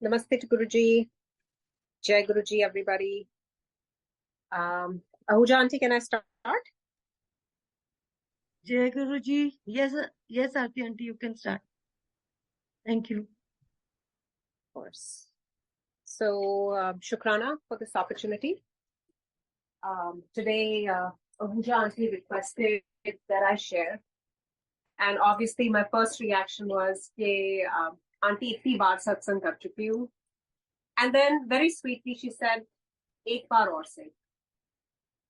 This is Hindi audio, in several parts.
Namaste to Guruji. Jai Guruji, everybody. Ahuja Auntie, can I start? Jai Guruji. Yes, yes, Aarti Aunty, you can start. Thank you. Of course. So, Shukrana for this opportunity. Today, Ahuja Auntie requested that I share. And obviously, my first reaction was, कि, Auntie, itni baar satsang kar chuki hu. And then, very sweetly, she said, ek baar aur se.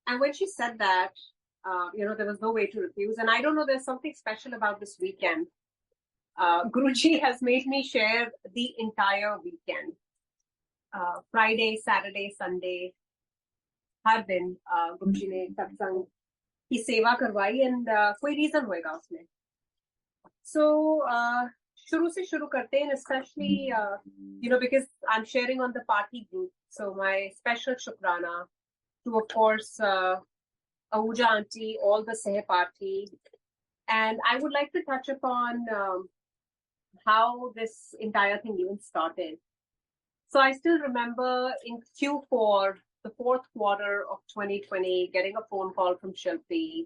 And when she said that, there was no way to refuse. And I don't know, there's something special about this weekend. Guruji has made me share the entire weekend. Friday, Saturday, Sunday, हर दिन गुरुजी ने सत्संग की सेवा करवाई एंड कोई रीजन होएगा उसमें. So शुरू से शुरू करते हैं, especially because I'm sharing on the party group. So my special shukrana to, of course, Ahuja Auntie, all the Sehparthi. And I would like to touch upon how this entire thing even started. So I still remember in Q4, the fourth quarter of 2020, getting a phone call from Shilpi.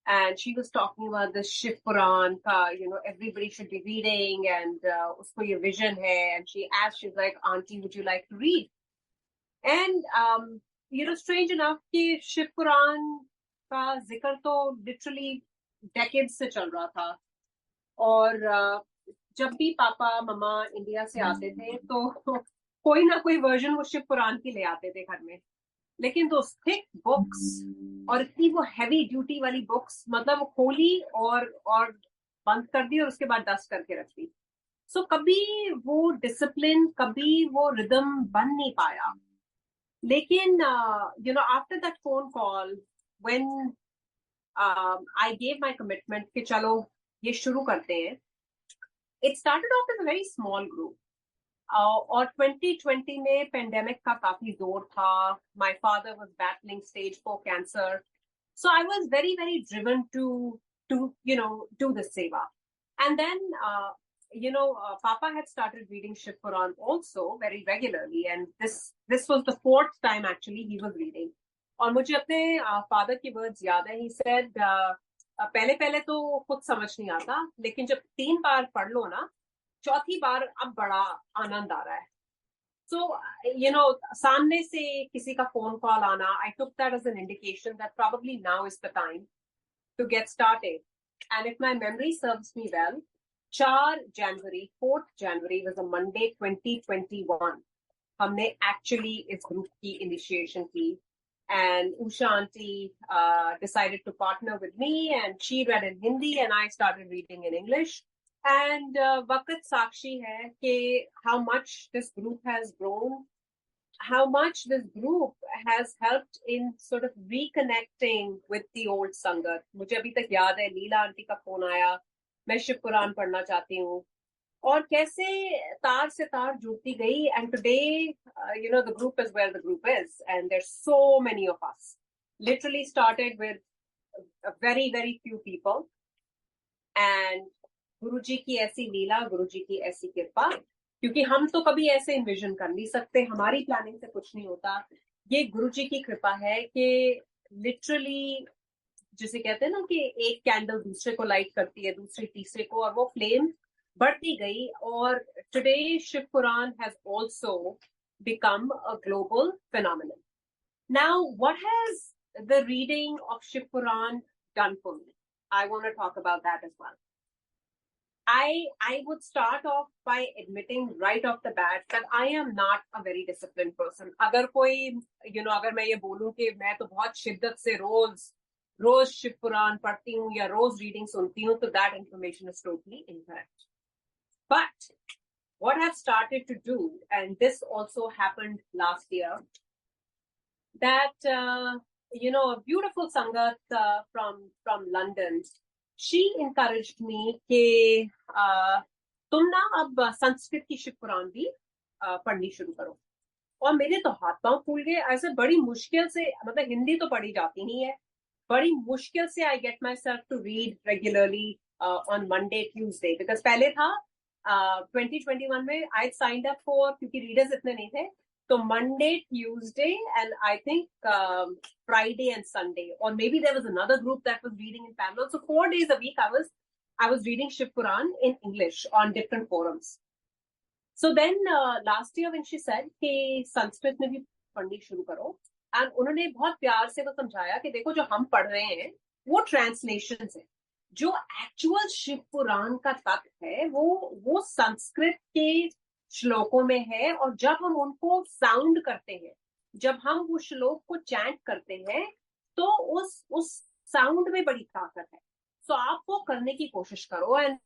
And she was talking about the Shiv Puran, everybody should be reading, and usko ye vision hai. And she asked, she's like, Auntie, would you like to read? And, strange enough, कि Shiv Puran का जिक्र तो literally decades से चल रहा था. और जब भी पापा मम्मा इंडिया से आते थे तो कोई ना कोई वर्जन वो शिव पुराण की ले आते थे घर में. लेकिन तो थिक बुक्स और इतनी वो हैवी ड्यूटी वाली बुक्स, मतलब वो खोली और बंद कर दी और उसके बाद डस्ट करके रख दी. सो कभी वो डिसिप्लिन, कभी वो रिदम बन नहीं पाया. लेकिन after that phone call, when I gave my commitment कि चलो ये शुरू करते हैं, it started off as a very small group. और 2020 में पेंडेमिक का काफी जोर था. My father was battling stage 4 cancer. So I was very, very driven to do the seva. And then, Papa had started reading Shiv Puran also very regularly. And this was the fourth time actually he was reading. और मुझे अपने father की words याद है. He said, पहले तो खुद समझ नहीं आता, लेकिन जब 3 बार पढ़ लो ना, चौथी बार अब बड़ा आनंद आ रहा है. So, सामने से किसी का फोन कॉल आना, I took that as an indication that probably now is the time to get started. And if my memory serves me well, 4 January, 4th January was a Monday 2021. हमने actually इस group की initiation की. And Usha Auntie decided to partner with me, and she read in Hindi and I started reading in English. And Waqt Sakshi hai कि how much this group has grown, how much this group has helped in sort of reconnecting with the old Sangat. मुझे अभी तक याद है लीला आंटी का फोन आया, मैं शिव पुराण पढ़ना चाहती हूँ, और कैसे तार से तार जुड़ती गई. And today, the group is where the group is, and there's so many of us. Literally started with a very, very few people. And गुरुजी की ऐसी लीला, गुरुजी की ऐसी कृपा, क्योंकि हम तो कभी ऐसे इन्विजन कर नहीं सकते, हमारी प्लानिंग से कुछ नहीं होता. ये गुरुजी की कृपा है कि लिटरली जिसे कहते हैं ना कि एक कैंडल दूसरे को लाइट करती है, दूसरी तीसरे को, और वो फ्लेम बढ़ती गई. और today Shiv Puran has also become a global phenomenon. Now, what has the reading of Shiv Puran done for me? I want to talk about that as well. I would start off by admitting right off the bat that I am not a very disciplined person. अगर कोई, अगर मैं ये बोलूं कि मैं तो बहुत शिद्दत से रोज शिव पुराण पढ़ती हूँ या रोज रीडिंग सुनती हूँ, तो that information is totally incorrect. But what I've started to do, and this also happened last year, that a beautiful sangat from London, she encouraged me कि तुम ना अब संस्कृत की शिव पुराण भी पढ़नी शुरू करो. और मेरे तो हाथ पांव फूल गए. ऐसे बड़ी मुश्किल से, मतलब हिंदी तो पढ़ी जाती नहीं है, बड़ी मुश्किल से I get myself to read regularly on Monday, Tuesday, because पहले था 2021 में आई साइंड अप फॉर, क्योंकि रीडर्स इतने नहीं थे, तो Monday, Tuesday and I think Friday and Sunday, और maybe there was another group that was reading in parallel. So 4 days a week I was reading Shiv Puran in English on different forums. So then last year when she said कि संस्कृत में भी पढ़नी शुरू करो, एंड उन्होंने बहुत प्यार से वो समझाया कि देखो जो हम पढ़ रहे हैं वो ट्रांसलेशन है, जो एक्चुअल शिव पुराण का तत्व है वो संस्कृत के श्लोकों में है, और जब हम उनको साउंड करते हैं, जब हम वो श्लोक को चैंट करते हैं, तो उस साउंड में बड़ी ताकत है. सो आप वो करने की कोशिश करो. एंड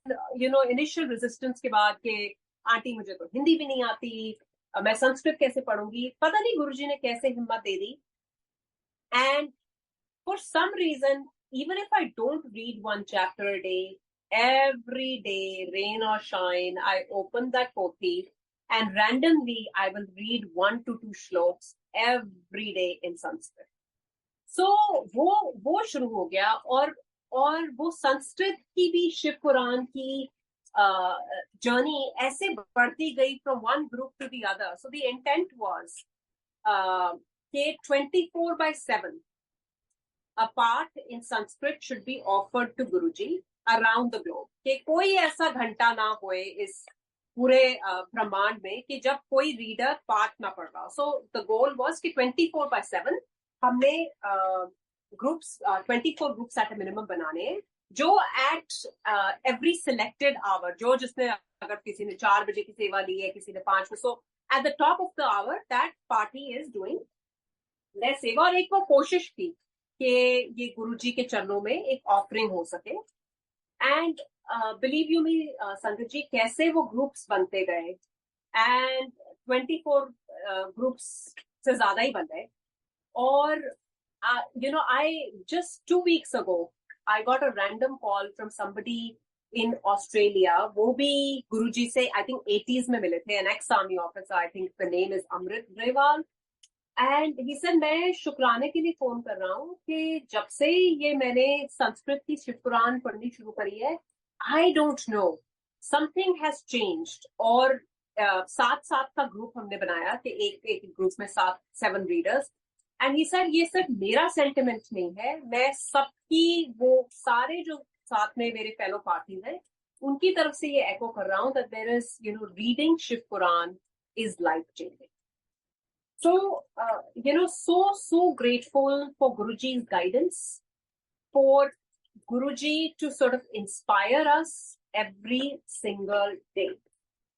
इनिशियल रेजिस्टेंस के बाद के आंटी मुझे तो हिंदी भी नहीं आती, मैं संस्कृत कैसे पढ़ूंगी, पता नहीं गुरुजी ने कैसे हिम्मत दे दी. And for some reason, even if I don't read one chapter a day, every day, rain or shine, I open that pothi and randomly I will read 1 to 2 shloks every day in Sanskrit. So वो शुरू हो गया, और वो संस्कृत की भी शिव पुराण की जर्नी ऐसे बढ़ती गई from one group to the other. So the intent was कि 24/7 a part in Sanskrit should be offered to Guruji around the globe. कि कोई ऐसा घंटा ना होए इस पूरे ब्रह्मांड में कि जब कोई रीडर पाठ ना पढ़ रहा. So the goal was कि 24/7 हमने groups 24 groups at a minimum बनाने हैं, जो एट एवरी सिलेक्टेड आवर, जो जिसने, अगर किसी ने 4 बजे की सेवा ली है, किसी ने 5 बजे, so at the top of the hour that party is doing their सेवा. और एक वो कोशिश की कि ये गुरुजी के चरणों में एक ऑफरिंग हो सके. एंड बिलीव यू मी संगत जी, कैसे वो ग्रुप्स बनते गए, एंड 24 ग्रुप्स से ज्यादा ही बन गए. और I just 2 weeks ago I got a random call from somebody in Australia. वो भी गुरुजी से I think 80s में मिले थे, an ex-army officer. I think the name is Amrit Grewal. And he said, मैं शुक्राने के लिए फोन कर रहा हूँ कि जब से ये मैंने संस्कृत की शिव पुराण पढ़नी शुरू करी है, I don't know, something has changed. और 7 का ग्रुप हमने बनाया कि एक ग्रुप में 7 रीडर्स. एंड ही सर, ये सिर्फ मेरा सेंटिमेंट नहीं है, मैं सबकी, वो सारे जो साथ में मेरे फेलो पार्टीज हैं, उनकी तरफ से ये एको कर रहा हूँ that there is, reading Shiv Puran is life changing. So, so grateful for Guruji's guidance, for Guruji to sort of inspire us every single day.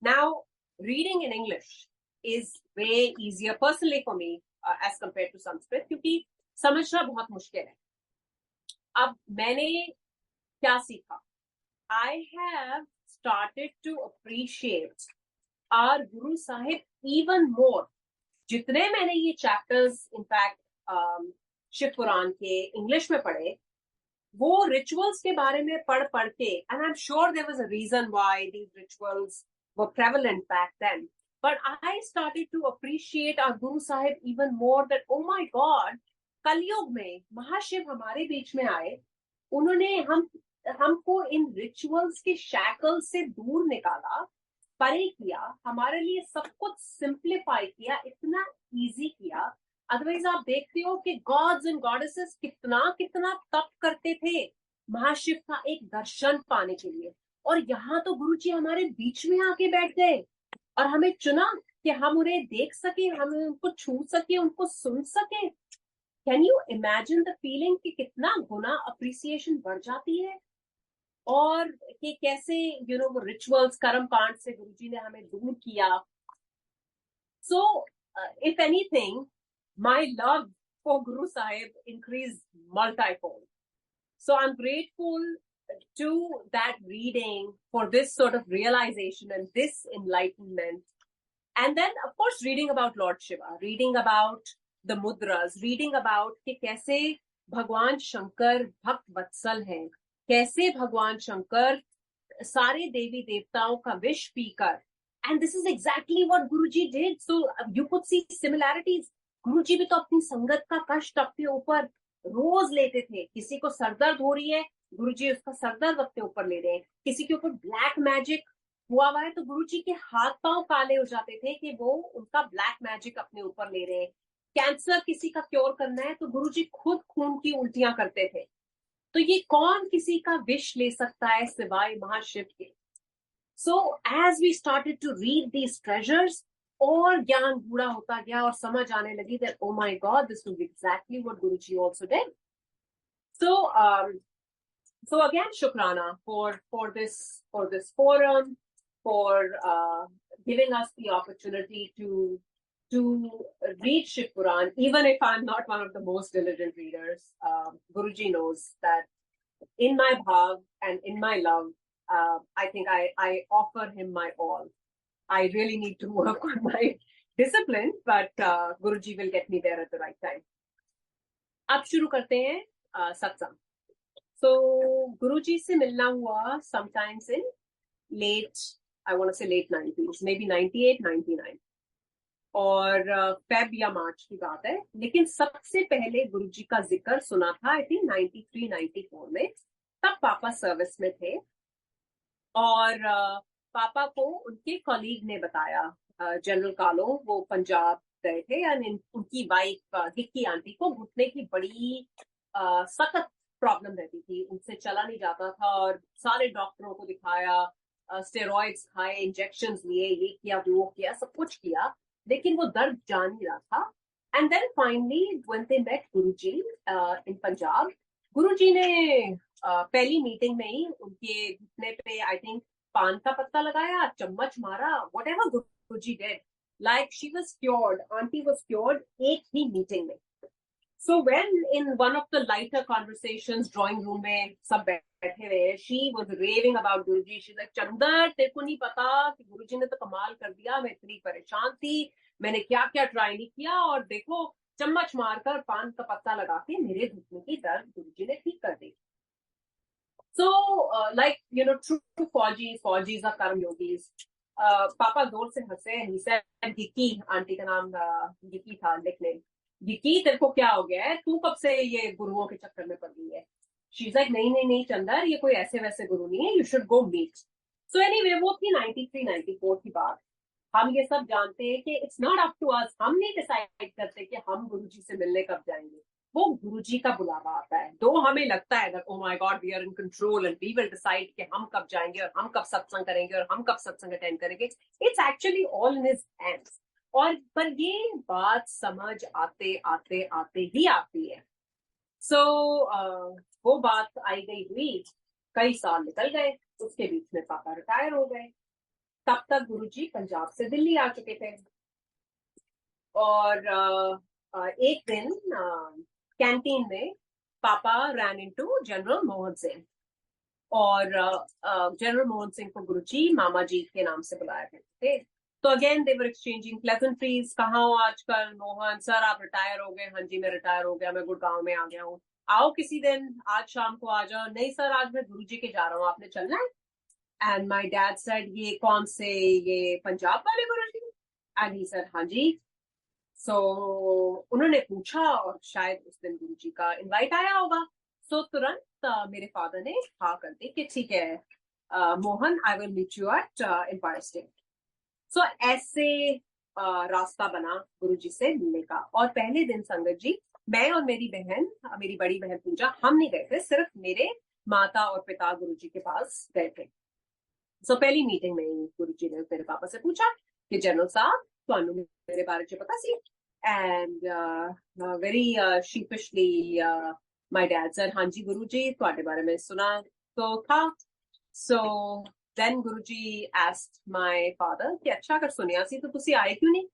Now, reading in English is way easier personally for me as compared to Sanskrit, क्योंकि समझना बहुत मुश्किल है. अब मैंने क्या सीखा? I have started to appreciate our Guru Sahib even more. जितने मैंने ये चैप्टर्स इनफैक्ट शिव पुराण के इंग्लिश में पढ़े, वो रिचुअल्स के बारे में पढ़ के, and I am sure there was a reason why these rituals were prevalent back then, but I started to appreciate our Guru Sahib even more, that oh my god, कलयुग में महाशिव हमारे बीच में आए, उन्होंने हमको इन रिचुअल्स के शैकल से दूर निकाला, परे किया, हमारे लिए सब कुछ सिंप्लीफाई किया, इतना इजी किया. अदरवाइज आप देखते हो कि गॉड्स एंड गॉडेसेस कितना तप करते थे महाशिव का एक दर्शन पाने के लिए, और यहाँ तो गुरुजी हमारे बीच में आके बैठ गए और हमें चुना कि हम उन्हें देख सके, हम उनको छू सके, उनको सुन सके. Can you imagine the feeling कि कितना गुना अप्रिसिएशन बढ़ जाती है, और कि कैसे वो रिचुअल्स कर्म कांड से गुरुजी ने हमें दूर किया. So if anything, my love for Guru Sahib increase multifold. So I'm grateful to that reading for this sort of realization and this enlightenment. And then of course reading about Lord Shiva, reading about the mudras, reading about कि कैसे भगवान शंकर भक्त वत्सल हैं, कैसे भगवान शंकर सारे देवी देवताओं का विष पीकर, and this is exactly what Guruji did. So you could see similarities. Guruji भी तो अपनी संगत का कष्ट अपने ऊपर रोज लेते थे. किसी को सरदर्द हो रही है, गुरुजी उसका सरदर्द अपने ऊपर ले रहे हैं. किसी के ऊपर ब्लैक मैजिक हुआ है तो गुरुजी के हाथ पांव काले हो जाते थे कि वो उनका ब्लैक मैजिक अपने ऊपर ले रहे हैं। कैंसर किसी का क्योर करना है तो गुरुजी खुद खून की उल्टियां करते थे। तो ये कौन किसी का विश ले सकता है सिवाय महाशिव के। So as we started to read these treasures, और ज्ञान गूढ़ा होता गया और समझ आने लगी that oh my God, this was exactly what Guruji also did. So so again, Shukrana for this forum, for giving us the opportunity to read Shiv Puran, even if I'm not one of the most diligent readers. Guruji knows that in my bhav and in my love, I think I offer him my all. I really need to work on my discipline, but Guruji will get me there at the right time. अब शुरू करते हैं सत्संग. So Guruji से मिलना हुआ sometimes in late, I want to say late 90s, maybe 98, 99. और फेब या मार्च की बात है. लेकिन सबसे पहले गुरुजी का जिक्र सुना था आई थिंक 93, 94 में. तब पापा सर्विस में थे और पापा को उनके कॉलीग ने बताया, जनरल कालो, वो पंजाब गए थे, यानी उनकी वाइफ हिक्की आंटी को घुटने की बड़ी सख्त प्रॉब्लम रहती थी. उनसे चला नहीं जाता था और सारे डॉक्टरों को दिखाया, स्टेरॉइड्स खाए, इंजेक्शंस लिए, ये किया वो किया, सब कुछ किया, लेकिन वो दर्द जा नहीं रहा था. And then finally when they met Guruji in Punjab, Guruji ने पहली मीटिंग में ही उनके घुटने पे आई थिंक पान का पत्ता लगाया, चम्मच मारा, what ever Guruji did, like she was cured, aunty was cured एक ही मीटिंग में. So when in one of the lighter conversations, drawing room में सब बैठे हुए, she was raving about Guruji. She's like, Chandar तेरे को नहीं पता कि गुरुजी ने तो कमाल कर दिया, मैं इतनी परेशान थी, मैंने क्या क्या ट्राई नहीं किया, और देखो चम्मच मारकर पान का पत्ता लगा के मेरे घुटने की दर्द गुरुजी ने ठीक कर दी. So like you know, true Faujis are कर्म yogis. पापा जोर से हंसे. He said, गिकी, आंटी का नाम गिकी था, निकनेम. गिकी तेरे को क्या हो गया है, तू कब से ये गुरुओं के चक्कर में पड़ गई है. शीज लाइक, नहीं नहीं नहीं चंदर, ये कोई ऐसे वैसे गुरु नहीं है, you should go meet. So anyway, वो थी 93, 94 की बात. हम ये सब जानते हैं कि it's not up to us. हम नहीं डिसाइड करते कि हम गुरुजी से मिलने कब जाएंगे. वो गुरुजी का बुलावा आता है. तो हमें लगता है that oh my God, we are in control and we will decide कि हम कब जाएंगे और हम कब सत्संग करेंगे और हम कब सत्संग अटेंड करेंगे. It's actually all in his hands. और पर ये बात समझ आते आते आते ही आती है. सो वो बात आई गई हुई, कई साल निकल गए, उसके बीच में पापा रिटायर हो गए. तब तक गुरुजी पंजाब से दिल्ली आ चुके थे. और एक दिन कैंटीन में पापा ran into general Mohan Singh. और जनरल मोहन सिंह को गुरुजी मामा जी के नाम से बुलाया करते थे. तो again they were exchanging pleasantries. कहाँ हो आजकल मोहन सर, आप रिटायर हो गए. हाँ जी मैं रिटायर हो गया, मैं गुड़गांव में आ गया हूँ, आओ किसी दिन, आज शाम को आ जाओ. नहीं सर, आज मैं गुरुजी के जा रहा हूँ, आपने चलना है. एंड माई डैड सेड, ये कौन से, ये पंजाब वाले गुरुजी? एंड ही सेड, हाँ जी. सो उन्होंने पूछा और शायद उस दिन गुरुजी का इनवाइट आया होगा. सो तुरंत मेरे फादर ने हाँ कर दी कि ठीक है Mohan, I will meet you at Empire State. So ऐसे रास्ता बना गुरुजी से मिलने का. और पहले दिन संगत जी, मैं और मेरी बहन, मेरी बड़ी बहन पूजा, हम नहीं गए थे, सिर्फ मेरे माता और पिता गुरुजी के पास गए थे. सो पहली मीटिंग में गुरुजी ने मेरे पापा से पूछा कि जनरल साहब ਤੁਹਾਨੂੰ मेरे बारे च पता सी. And very sheepishly my dad sir, हाँ जी गुरुजी, ਤੁਹਾਡੇ बारे में सुना तो था. So then Guruji asked my father कि अच्छा अगर सुनिया सी तो तुसी आए क्यों नहीं.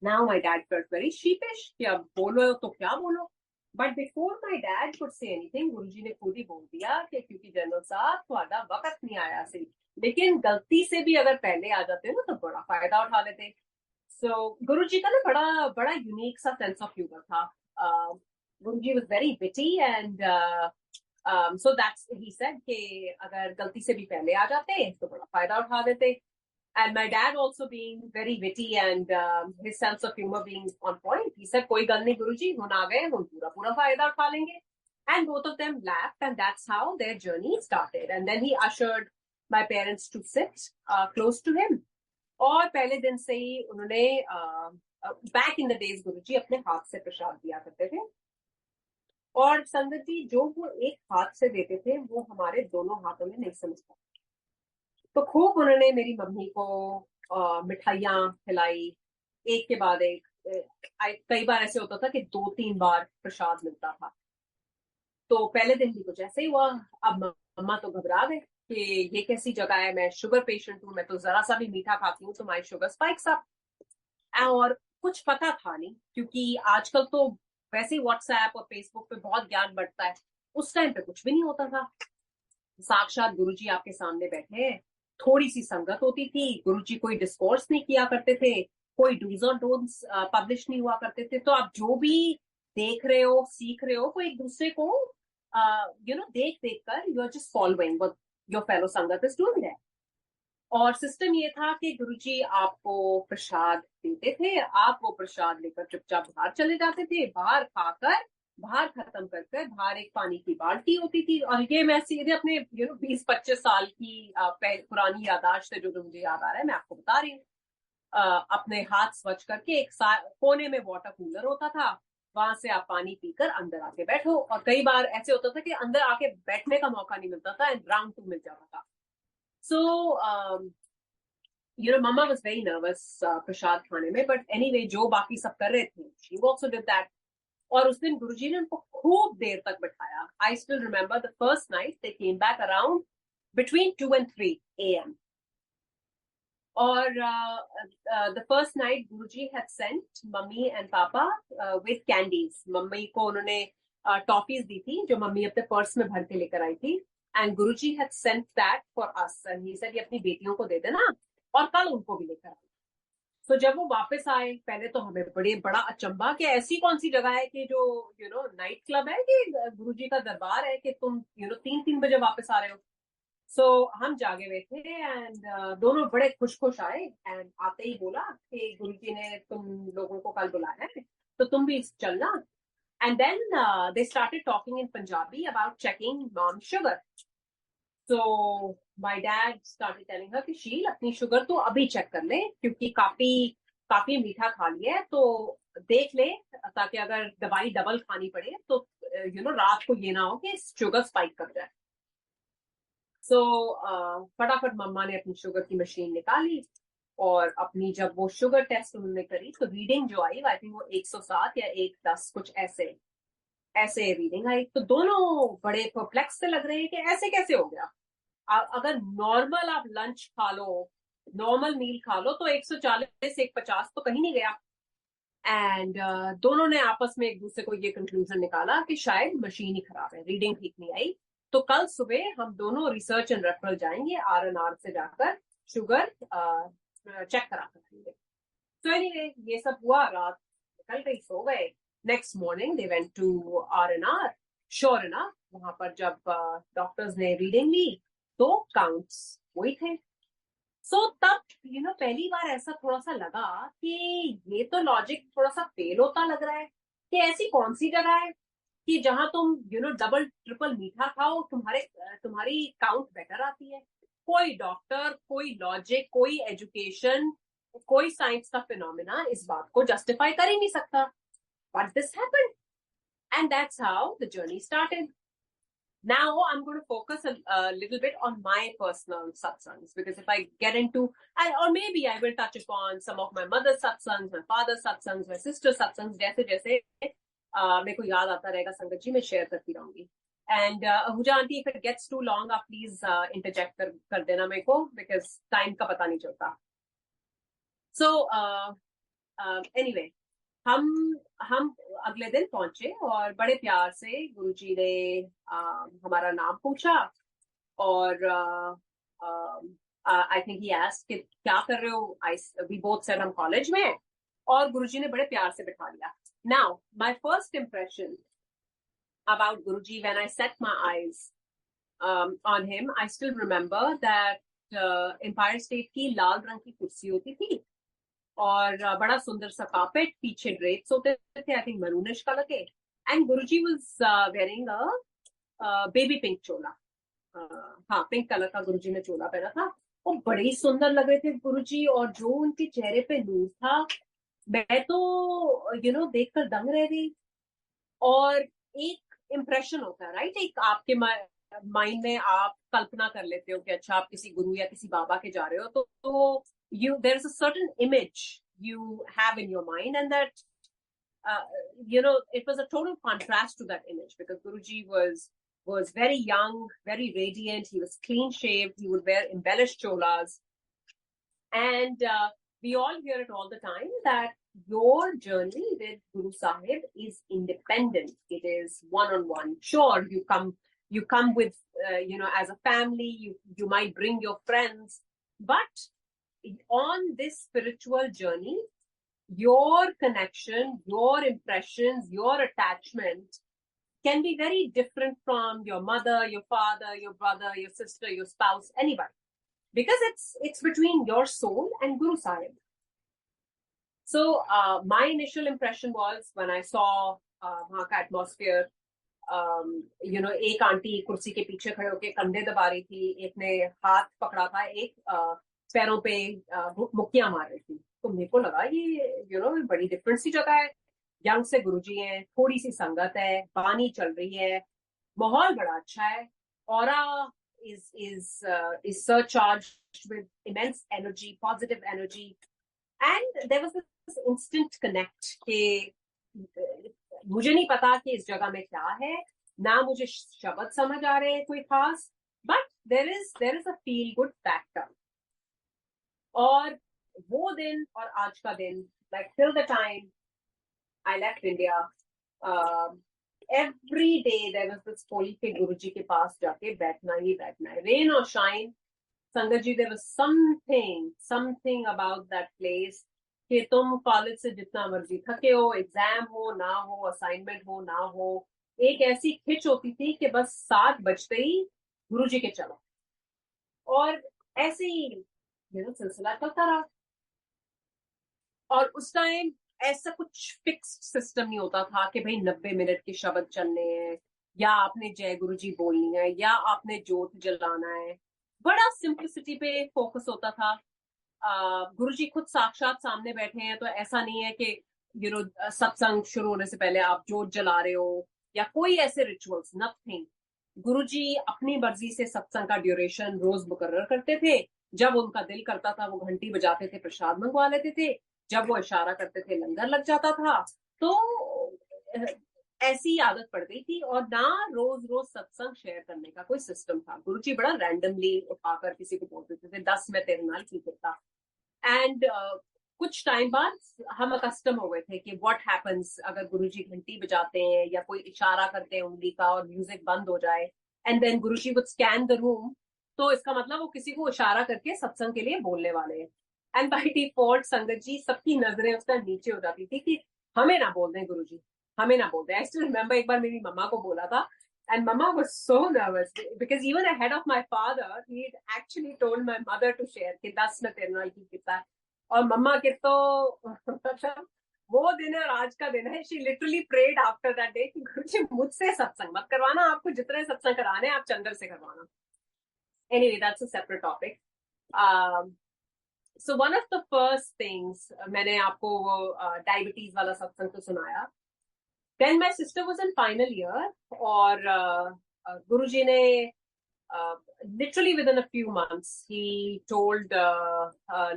Now my dad felt very sheepish कि अब बोलो तो क्या बोलो. But before my dad could say anything, गुरुजी ने खुद ही बोल दिया कि क्योंकि जनरल साहब ਤੁਹਾਡਾ वक्त नहीं आया सी, लेकिन गलती से भी अगर पहले आ जाते ना तो बड़ा फायदा उठा लेते. So गुरुजी का ना बड़ा बड़ा यूनिक सा सेंस ऑफ ह्यूमर था. गुरुजी was very witty and so that's he said कि अगर गलती से भी पहले आ जाते तो बड़ा फायदा उठा देते. And my dad also being very witty and his sense of humor being on point, he said कोई गल नहीं गुरुजी, हम आ गए, हम पूरा पूरा फायदा उठा लेंगे. And both of them laughed and that's how their journey started. And then he ushered my parents to sit close to him. और पहले दिन से ही उन्होंने बैक इन द डेज गुरुजी अपने हाथ से प्रसाद दिया करते थे। और संगत जी जो वो एक हाथ से देते थे वो हमारे दोनों हाथों में नहीं समझ पाते। तो खूब उन्होंने मेरी मम्मी को मिठाइयाँ खिलाई, एक के बाद एक। कई बार ऐसे होता था कि 2-3 बार प्रसाद मिलता था। तो पहले दिन भी कुछ ऐसे ही हुआ। अब मम्मा तो घबरा गए कि ये कैसी जगह है, मैं शुगर पेशेंट हूँ, मैं तो जरा सा भी मीठा खाती हूँ तो माई शुगर स्पाइक्स अप। और कुछ पता था नहीं, क्योंकि आजकल तो वैसे ही व्हाट्सएप और फेसबुक पे बहुत ज्ञान बढ़ता है, उस टाइम पे कुछ भी नहीं होता था। साक्षात गुरुजी आपके सामने बैठे हैं, थोड़ी सी संगत होती थी, गुरुजी कोई डिस्कोर्स नहीं किया करते थे, कोई डूज और डोंट्स पब्लिश नहीं हुआ करते थे। तो आप जो भी देख रहे हो, सीख रहे हो, वो एक दूसरे को देख देख कर you are just following what your fellow sangat is doing that. और सिस्टम ये था कि गुरुजी आपको प्रसाद देते थे, आप वो प्रसाद लेकर चुपचाप बाहर चले जाते थे। बाहर खाकर, बाहर खत्म कर बाहर एक पानी की बाल्टी होती थी। और ये मैं सीधे अपने 20-25 साल की पुरानी यादाश्त है जो मुझे याद आ रहा है, मैं आपको बता रही हूँ। अपने हाथ स्वच्छ करके एक कोने में वाटर कूलर होता था, वहां से आप पानी पीकर अंदर आके बैठो। और कई बार ऐसे होता था कि अंदर आके बैठने का मौका नहीं मिलता था एंड राउंड 2 मिल जाता था। सो mama was very nervous प्रसाद खाने में, but anyway जो बाकी सब कर रहे थे she also did that। और उस दिन गुरुजी ने उनको खूब देर तक बिठाया। I still remember the first night they came back around between 2 and 3 a.m. और the first night Guruji had sent mummy and papa with candies। Mummy को उन्होंने टॉफीज दी थी जो मम्मी अपने पर्स में भर के लेकर आई थी। And Guruji had sent that for us and he said ये अपनी बेटियों को दे देना और कल उनको भी लेकर आए। तो जब वो वापस आए, पहले तो हमें बड़ा अचंभा कि ऐसी कौन सी जगह है कि जो नाइट क्लब है कि गुरुजी का दरबार है कि तुम 3-3 बजे वापस आ रहे हो। सो हम जागे हुए थे एंड दोनों बड़े खुश आए। एंड आते ही बोला कि गुरुजी ने तुम लोगों को कल बुलाया है तो तुम भी चलना। And then they started talking in Punjabi about checking mom sugar. So my dad started telling her कि शील अपनी शुगर तो अभी चेक कर ले, क्योंकि काफी मीठा खा लिया है, तो देख ले ताकि अगर दवाई डबल खानी पड़े तो रात को ये ना हो कि शुगर स्पाइक कर जाए। सो फटाफट मम्मा ने अपनी शुगर की मशीन निकाली और अपनी जब वो शुगर टेस्ट उन्होंने करी तो रीडिंग जो आई आई थिंक वो 107 या 110 कुछ ऐसे रीडिंग आई। तो दोनों बड़े परप्लेक्स से लग रहे हैं कि ऐसे कैसे हो गया। अगर नॉर्मल आप लंच खा लो, नॉर्मल मील खा लो तो 140 150 तो कहीं नहीं गया। एंड दोनों ने आपस में एक दूसरे को ये कंक्लूजन निकाला कि शायद मशीन ही खराब है, रीडिंग ठीक नहीं आई। तो कल सुबह हम दोनों रिसर्च एंड रेफरल जाएंगे, RNR से जाकर शुगर चेक करा कर आएंगे। तो एनीवे ये सब हुआ, रात निकल गई, सो गए। Next morning they went to RNR। Sure enough वहां पर जब डॉक्टर्स ने रीडिंग ली तो काउंट्स वही थे। सो तब पहली बार ऐसा थोड़ा सा लगा कि ये तो लॉजिक थोड़ा सा फेल होता लग रहा है कि ऐसी कौन सी जगह है कि जहां तुम डबल ट्रिपल मीठा खाओ तुम्हारी काउंट बेटर आती है। कोई डॉक्टर, कोई लॉजिक, कोई एजुकेशन, कोई साइंस का फिनोमिना इस बात को जस्टिफाई कर ही नहीं सकता। But this happened and that's how the journey started. Now I'm going to focus a little bit on my personal satsangs, because if I get into, or maybe I will touch upon some of my mother's satsangs, my father's satsangs, my sister's satsangs, जैसे मेरे को याद आता रहेगा संगत जी, मैं शेयर करती रहूंगी। And Ahuja aunty, if it gets too long, आप please interject कर देना मेरे को, because time का पता नहीं चलता। So anyway, हम अगले दिन पहुंचे और बड़े प्यार से गुरुजी ने हमारा नाम पूछा और आई थिंक ही आस्क्ड कि क्या कर रहे हो। वी बोथ सेड हम कॉलेज में, और गुरुजी ने बड़े प्यार से बिठा लिया। Now my first impression about Guruji when I set my eyes on him, I still remember that Empire State की लाल रंग की कुर्सी होती थी और बड़ा सुंदर सा कार्पेट, पीछे ड्रेप्स होते थे आई थिंक मरूनिश कलर के, and Guruji was wearing a baby pink चोला। हाँ, पिंक कलर का गुरुजी ने चोला पहना था। वो बड़े ही सुंदर लग रहे थे गुरुजी, और जो उनके चेहरे पे नूर था, मैं तो देखकर दंग रह गई। और एक इम्प्रेशन होता है, राइट, एक आपके माइंड में आप कल्पना कर लेते हो कि अच्छा आप किसी गुरु या किसी बाबा के जा रहे हो, तो you there is a certain image you have in your mind, and that it was a total contrast to that image, because Guruji was very young, very radiant. He was clean shaved. He would wear embellished cholas, and we all hear it all the time that your journey with Guru Sahib is independent. It is one on one. Sure, you come with as a family. You might bring your friends, but on this spiritual journey, your connection, your impressions, your attachment can be very different from your mother, your father, your brother, your sister, your spouse, anybody, because it's between your soul and Guru Sahib. So my initial impression was when I saw वहाँ का atmosphere, एक आंटी कुर्सी के पीछे खड़े होके कंधे दबा रही थी, एक ने हाथ पकड़ा था, एक पैरों पे मुक्कियां मार रही थी। तो मेरे को लगा ये बड़ी डिफरेंट सी जगह है, यंग से गुरुजी हैं, थोड़ी सी संगत है, बानी चल रही है, माहौल बड़ा अच्छा है, aura is surcharged with immense energy, positive energy, and there was this instant connect कि मुझे नहीं पता कि इस जगह में क्या है, ना मुझे शब्द समझ आ रहे हैं कोई खास, but there is a feel good factor. और वो दिन और आज का दिन, like till the time I left India, every day there was this holy के गुरुजी के पास जाके बैठना ही बैठना है, rain or shine. संगत जी, there was something about that place कि तुम कॉलेज से जितना मर्जी थके हो, एग्जाम हो ना हो, असाइनमेंट हो ना हो, एक ऐसी खिंच होती थी कि बस 7 बजते ही गुरुजी के चलो। और ऐसे ही सिलसिला चलता रहा। और उस टाइम ऐसा कुछ फिक्स्ड सिस्टम नहीं होता था कि भाई 90 मिनट के शब्द चलने हैं, या आपने जय गुरु जी बोलनी है, या आपने जोत जलाना है। बड़ा सिंपलिसिटी पे फोकस होता था। गुरु जी खुद साक्षात सामने बैठे हैं, तो ऐसा नहीं है कि सत्संग शुरू होने से पहले आप जोत जला रहे हो या कोई ऐसे रिचुअल्स, नथिंग। गुरु जी अपनी मर्जी से सत्संग का ड्यूरेशन रोज मुकर्रर करते थे। जब उनका दिल करता था वो घंटी बजाते थे, प्रसाद मंगवा लेते थे। जब वो इशारा करते थे लंगर लग जाता था। तो ऐसी आदत पड़ गई थी, और ना रोज रोज सत्संग शेयर करने का कोई सिस्टम था। गुरुजी बड़ा रैंडमली उठाकर किसी को बोल देते थे 10 मैं तेरे नाल की करता। एंड कुछ टाइम बाद हम अकस्टम हो गए थे कि व्हाट हैपेंस अगर गुरुजी घंटी बजाते हैं या कोई इशारा करते हैं उंगली का और म्यूजिक बंद हो जाए, and then Guruji would scan the room, तो इसका मतलब वो किसी को इशारा करके सत्संग के लिए बोलने वाले हैं। एंड बाय डिफॉल्ट संगत जी सबकी नजरें उसका नीचे हो जाती थी कि हमें ना बोल दें गुरुजी, हमें ना बोल दें। आई स्टिल रिमेंबर एक बार मेरी मम्मा को बोला था, and mama was so nervous because even ahead of my father he had actually told my mother to share कि 10 में तेरे नाल की किता है। और मम्मा के तो मतलब वो दिन है और आज का दिन है, she literally prayed after that day कि गुरुजी मुझसे सत्संग मत करवाना, आपको जितने सत्संग कराने आप चंदर से करवाना। Anyway that's a separate topic. So one of the first things, मैंने आपको वो डायबिटीज वाला सत्संग तो सुनाया। Then my sister was in final year, और गुरुजी ने literally within a few months he told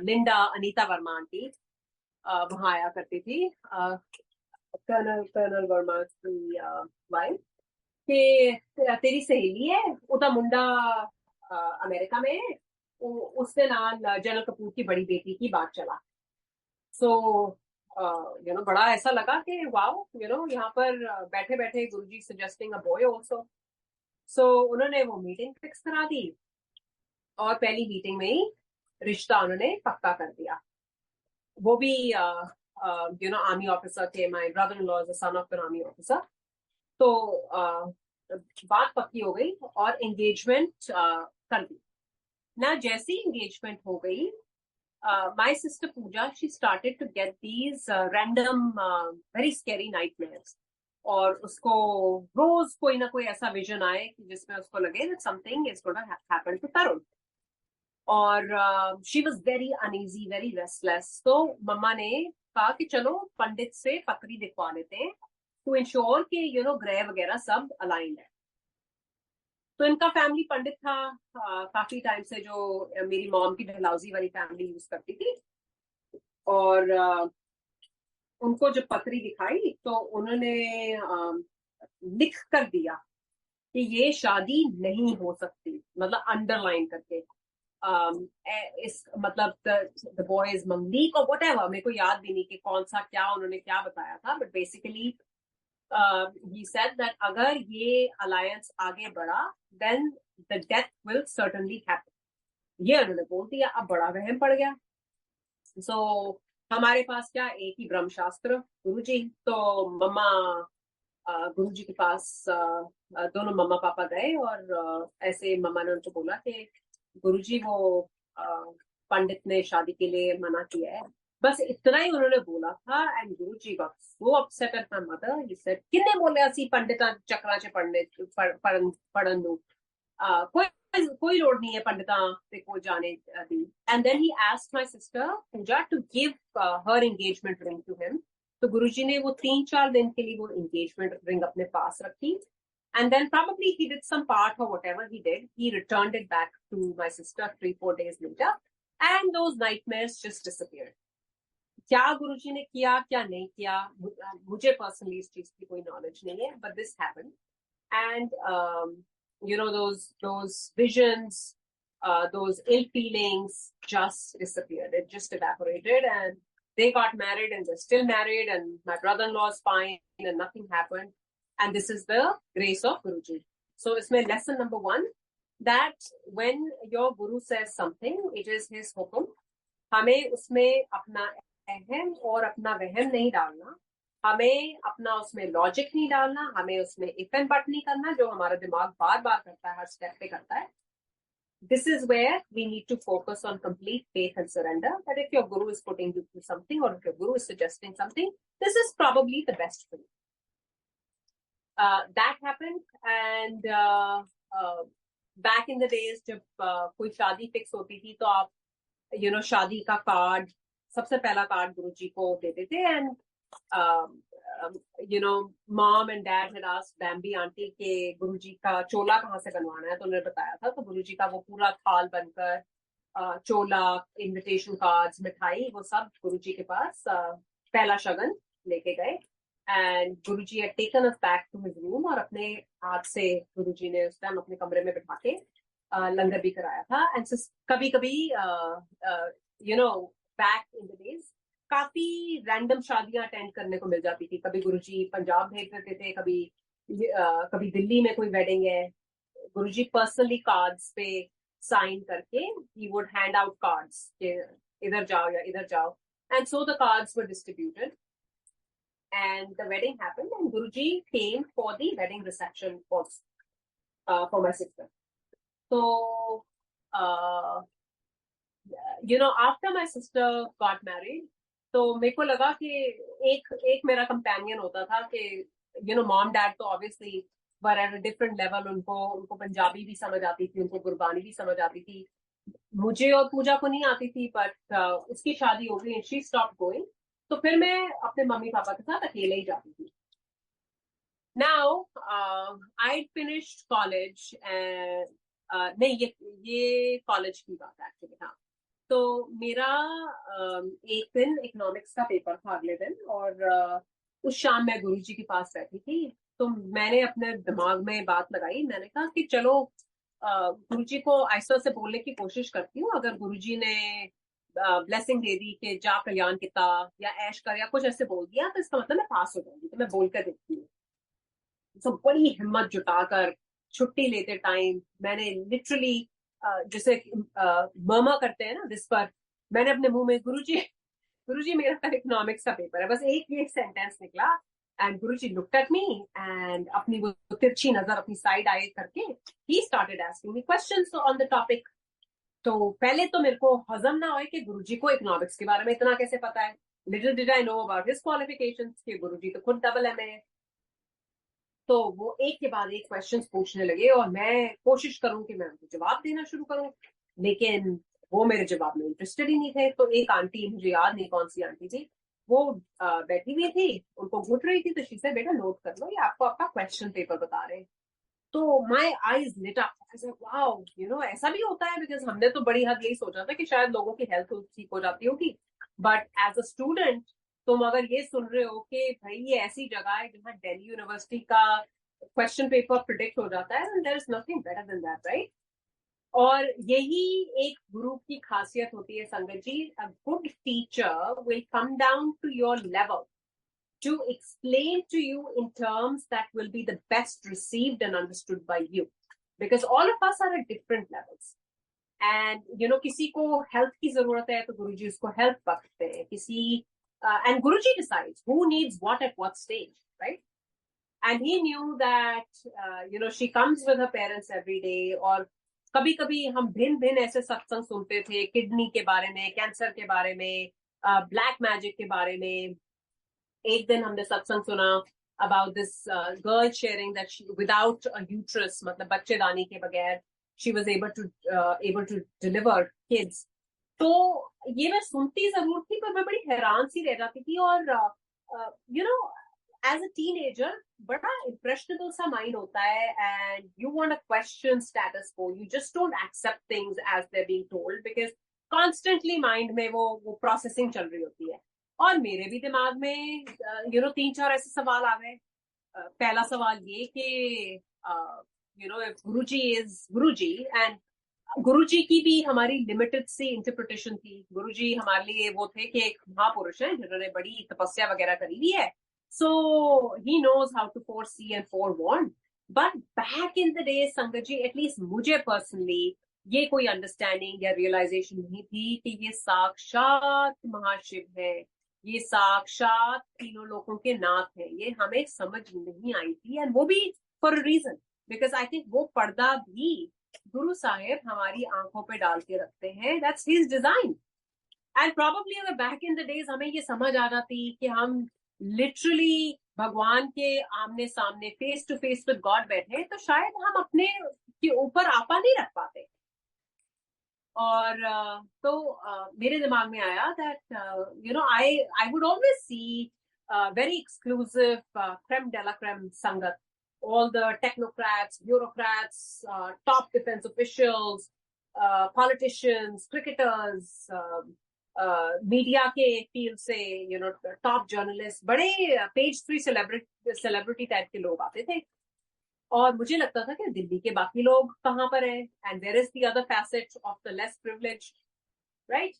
Linda, Anita Verma auntie, वहाँ आया करती थी, कर्नल वर्मा की वाइफ, कि तेरी सहेली है उता मुंडा अमेरिका में है, उसके नाल जनरल कपूर की बड़ी बेटी की बात चला। सो बड़ा ऐसा लगा कि वाओ, यहाँ पर बैठे बैठे गुरुजी सजेस्टिंग अ बॉय ऑल्सो। सो उन्होंने वो मीटिंग फिक्स करा दी, और पहली मीटिंग में ही रिश्ता उन्होंने पक्का कर दिया। वो भी आर्मी ऑफिसर थे। My brother in law is the son of an army officer. तो बात पक्की हो गई और एंगेजमेंट कर दी ना। जैसी एंगेजमेंट हो गई, my sister Pooja, she started to get these random, very scary nightmares. और उसको रोज कोई ना कोई ऐसा विजन आए कि जिसमें उसको लगे that something is going to happen to तरुण. और she was very uneasy, very restless. तो मम्मा ने कहा कि चलो पंडित से पत्री दिखवा लेते हैं टू इंश्योर कि ग्रह वगैरह सब अलाइंड है. तो इनका फैमिली पंडित था काफी टाइम से, जो मेरी मॉम की डलहौजी वाली फैमिली यूज करती थी. और उनको जब पत्री दिखाई तो उन्होंने लिख कर दिया कि ये शादी नहीं हो सकती, मतलब अंडरलाइन करके. इस मतलब द बॉय इज मंगलीक और व्हाटएवर, मेरे को याद भी नहीं कि कौन सा क्या उन्होंने क्या बताया था, but basically he said that अगर ये अलायंस आगे बढ़ा then the death will certainly happen. ये उन्होंने बोल दिया. अब बड़ा वहम पड़ गया. सो हमारे पास क्या, एक ही ब्रह्मशास्त्र, गुरुजी. तो मम्मा गुरुजी के पास दोनों मम्मा पापा गए और ऐसे मम्मा ने उनको बोला कि गुरुजी वो पंडित ने शादी के लिए मना किया है. बस इतना ही उन्होंने बोला था. And Guruji got so upset at my mother. He said किन्ने बोलिया सी पंडितां चक्रां च पढ़न नूं, कोई कोई लोड़ नहीं है पंडितां ते कोई जाने दी. And then he asked my sister Pooja to give her engagement ring to him. तो गुरुजी ने वो 3-4 दिन के लिए वो एंगेजमेंट रिंग अपने पास रखी. And then probably he did some part or whatever he did. He returned it back to my sister 3-4 days later. And those nightmares just disappeared. क्या गुरुजी ने किया क्या नहीं किया, मुझे पर्सनली इस चीज की कोई नॉलेज नहीं है, but this happened. And those visions, those ill feelings just disappeared. It just evaporated, and they got married and they're still married, and my brother-in-law is fine and nothing happened. And this is the grace of Guruji. So it's my lesson number 1, that when your Guru says something, it is his hukum. हमें उसमें अपना अहम और अपना वहम नहीं डालना, हमें अपना उसमें लॉजिक नहीं डालना, हमें उसमें इफ एंड बट नहीं करना जो हमारा दिमाग बार बार करता है, हर स्टेप पे करता है. This is where we need to focus on complete faith and surrender, that if your Guru is putting you through something or if your Guru is suggesting something, this is probably the best for you. That happened. And back in the days जब कोई शादी फिक्स होती थी तो आप शादी का कार्ड, सबसे पहला कार्ड गुरुजी को देते थे. And mom and dad had asked Bambi aunty के गुरुजी का चोला कहाँ से बनवाना है, तो उन्होंने बताया था. तो गुरुजी का वो पूरा थाल बनकर चोला, इनविटेशन कार्ड्स, मिठाई, वो सब गुरुजी के पास पहला शगन लेके गए. And Guruji had taken us back to his room, और अपने हाथ से गुरुजी ने उस टाइम अपने कमरे में बिठा के लंगर भी कराया था. एंड कभी कभी बैक इन द डेज काफी रैंडम शादियां अटेंड करने को मिल जाती थी. कभी गुरुजी पंजाब भेज देते थे, कभी दिल्ली में कोई वेडिंग है, गुरुजी पर्सनली कार्ड्स पे साइन करके he would hand out cards कि इधर जाओ या इधर जाओ. And so the cards were distributed. And the wedding happened, and Guruji came for the wedding reception also for my sister. So, after my sister got married, तो मेरे को लगा कि एक मेरा कंपेनियन होता था कि मॉम डैड तो obviously were at a different level. उनको पंजाबी भी समझ आती थी, उनको गुरबानी भी समझ आती थी. मुझे और पूजा को नहीं आती थी, बट उसकी शादी हो गई, शी स्टॉप्ड गोइंग. तो फिर मैं अपने मम्मी पापा के साथ अकेले ही जाती थी. Now I finished college. नहीं, ये कॉलेज की बात है एक्चुअली. हाँ, तो मेरा एक दिन इकोनॉमिक्स का पेपर था अगले दिन, और उस शाम मैं गुरुजी के पास बैठी थी. तो मैंने अपने दिमाग में बात लगाई. मैंने कहा कि चलो गुरुजी को आहिस्ता से बोलने की कोशिश करती हूँ. अगर गुरुजी ने ब्लेसिंग दे दी कि जा कल्याण किता या ऐश कर या कुछ ऐसे बोल दिया, तो इसका मतलब मैं पास हो जाऊंगी. तो मैं बोलकर देखती हूँ. तो बड़ी हिम्मत जुटाकर छुट्टी लेते टाइम मैंने लिटरली जैसे मर्मा करते हैं ना जिस पर, मैंने अपने मुंह में गुरुजी मेरा कल इकोनॉमिक्स का पेपर है, बस एक सेंटेंस निकला. And Guruji looked at me and अपनी वो तिरछी नजर अपनी साइड आए करके he started asking me questions on the topic. तो पहले तो मेरे को हजम ना हो कि गुरुजी को इकोनॉमिक्स के बारे में इतना कैसे पता है. Little did I know about his qualifications कि गुरुजी तो खुद डबल एमए है. तो वो एक के बाद एक क्वेश्चंस पूछने लगे और मैं कोशिश करूं कि मैं उनको जवाब देना शुरू करूं, लेकिन वो मेरे जवाब में इंटरेस्टेड ही नहीं थे। तो एक आंटी, मुझे याद नहीं कौन सी आंटी थी, वो बैठी हुई थी, उनको घुट रही थी, तो शी सेड बेटा नोट कर लो, ये आपको आपका क्वेश्चन पेपर बता रहे हैं। तो my eyes lit up, I said wow, ऐसा भी होता है। बिकॉज हमने तो बड़ी हद यही सोचा था कि शायद लोगों की हेल्थ ठीक हो जाती होगी, बट एज अ स्टूडेंट तुम अगर ये सुन रहे हो कि भाई ये ऐसी जगह है जहाँ दिल्ली यूनिवर्सिटी का क्वेश्चन पेपर प्रिडिक्ट हो जाता है, there is nothing better than that, right? और यही एक गुरु की खासियत होती है संगत जी। A good teacher will come down to your level to explain to you in terms that will be the best received and understood by you, because all of us are at different levels. And किसी को हेल्थ की जरूरत है तो गुरुजी उसको हेल्थ बख्शते हैं, किसी and Guruji decides who needs what at what stage, right? And he knew that she comes with her parents every day, और कभी कभी हम भिन्न भिन्न ऐसे सत्संग सुनते थे, किडनी के बारे में, कैंसर के बारे में, ब्लैक मैजिक के बारे में। एक दिन हमने सत्संग सुना about this girl sharing that without a uterus, मतलब बच्चेदानी के बगैर, she was able to deliver kids. तो ये मैं सुनती जरूर थी, पर मैं बड़ी हैरान सी रह जाती थी। और एज अ टीनेजर बड़ा इम्प्रेशनेबल सा माइंड होता है, and you want a question status quo, you just don't accept things as they being told, because constantly mind में वो प्रोसेसिंग चल रही होती है। और मेरे भी दिमाग में तीन चार ऐसे सवाल आ गए। पहला सवाल ये कि गुरुजी इज गुरुजी, एंड गुरुजी की भी हमारी लिमिटेड सी इंटरप्रिटेशन थी। गुरुजी हमारे लिए वो थे कि एक महापुरुष हैं जिन्होंने बड़ी तपस्या वगैरह करी हुई है, so he knows how to foresee and forewarn. But back in the day संगत जी, एटलीस्ट मुझे पर्सनली ये कोई अंडरस्टैंडिंग या रियलाइजेशन नहीं थी कि ये साक्षात महाशिव है, ये साक्षात तीनों लोगों के नाथ है। ये हमें समझ नहीं आई थी, एंड वो भी for a reason, because I think वो पर्दा भी गुरु साहेब हमारी आंखों पे डाल के रखते हैं, that's his design. And probably अगर बैक इन द डेज हमें ये समझ आ जाती कि हम लिटरली भगवान के आमने सामने face to face with God बैठे, तो शायद हम अपने के ऊपर आपा नहीं रख पाते। और मेरे दिमाग में आया that I would always see very exclusive creme de la creme संगत, all the technocrats, bureaucrats, top defense officials, politicians, cricketers, media के फील्ड से टॉप जर्नलिस्ट, बड़े पेज 3 सेलिब्रिटी टाइप के लोग आते थे। और मुझे लगता था कि दिल्ली के बाकी लोग कहाँ पर हैं, and there is the other facet of the less privilege, right?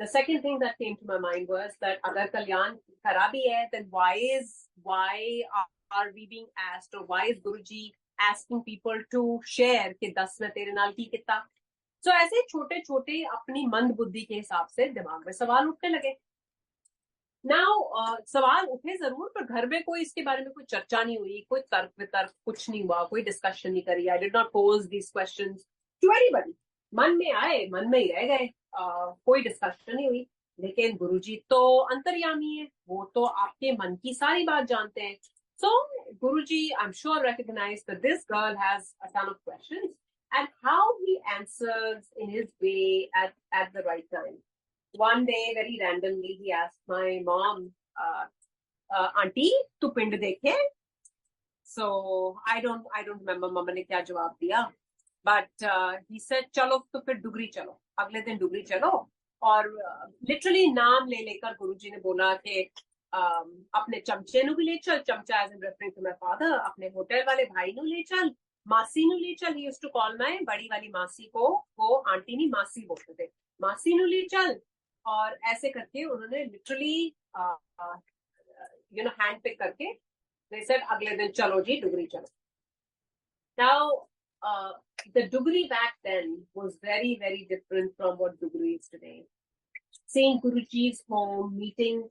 The second thing that came to my mind was that अगर कल्याण खराबी है, then why are we being asked, or why is Guruji asking people to share कि 10 में तेरे नाल की कितना? So ऐसे छोटे छोटे अपनी मंद बुद्धि के हिसाब से दिमाग में सवाल उठने लगे। नाउ सवाल उठे जरूर, पर घर में कोई इसके बारे में कोई चर्चा नहीं हुई, कोई तर्क वितर्क कुछ नहीं हुआ, कोई डिस्कशन नहीं करी। I did not pose these questions to anybody. मन में आए, मन में ही रह गए, कोई डिस्कशन नहीं हुई। लेकिन गुरुजी तो अंतर्यामी है, वो तो आपके मन की सारी बात जानते हैं। So Guruji, I am sure, recognize that this girl has a ton of questions, and how he answers in his way at the right time. One day, very randomly, he asked my mom, "Auntie, तू पिंड देखे?" So I don't remember मम्मा ने क्या जवाब दिया, but he said, "चलो तो फिर डुगरी चलो, अगले दिन डुगरी चलो।" और लिटरली नाम ले लेकर गुरुजी ने बोला कि अपने चमचे नु भी ले चल, चमचा as in referring to my father, अपने होटल वाले भाई नु ले चल, मासी नु ले चल। He used to call my बड़ी वाली मासी को वो आंटी नहीं मासी बोलते थे, मासी नु ले चल। और ऐसे करके उन्होंने लिटरली हैंड पिक करके they said अगले दिन चलो जी डुगरी चलो। Now the Dugri back then was very very different from what Dugri is today. Seeing Guruji's home,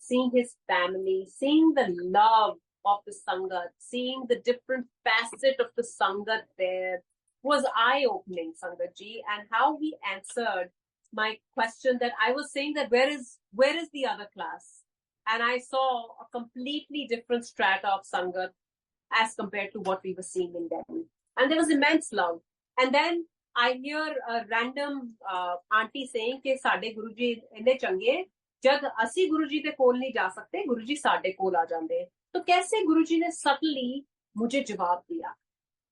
seeing his family, seeing the love of the Sangat, seeing the different facet of the Sangat there was eye-opening, Sangatji. And how he answered my question that I was saying that where is the other class? And I saw a completely different strata of Sangat. as compared to what we were seeing in Delhi. And there was immense love. And then I hear a random auntie saying कि साडे गुरुजी इन्ने चंगे जद असी गुरुजी दे कोल नहीं जा सकते, गुरुजी साडे कोल आ जाते। तो कैसे गुरुजी ने सटली मुझे जवाब दिया।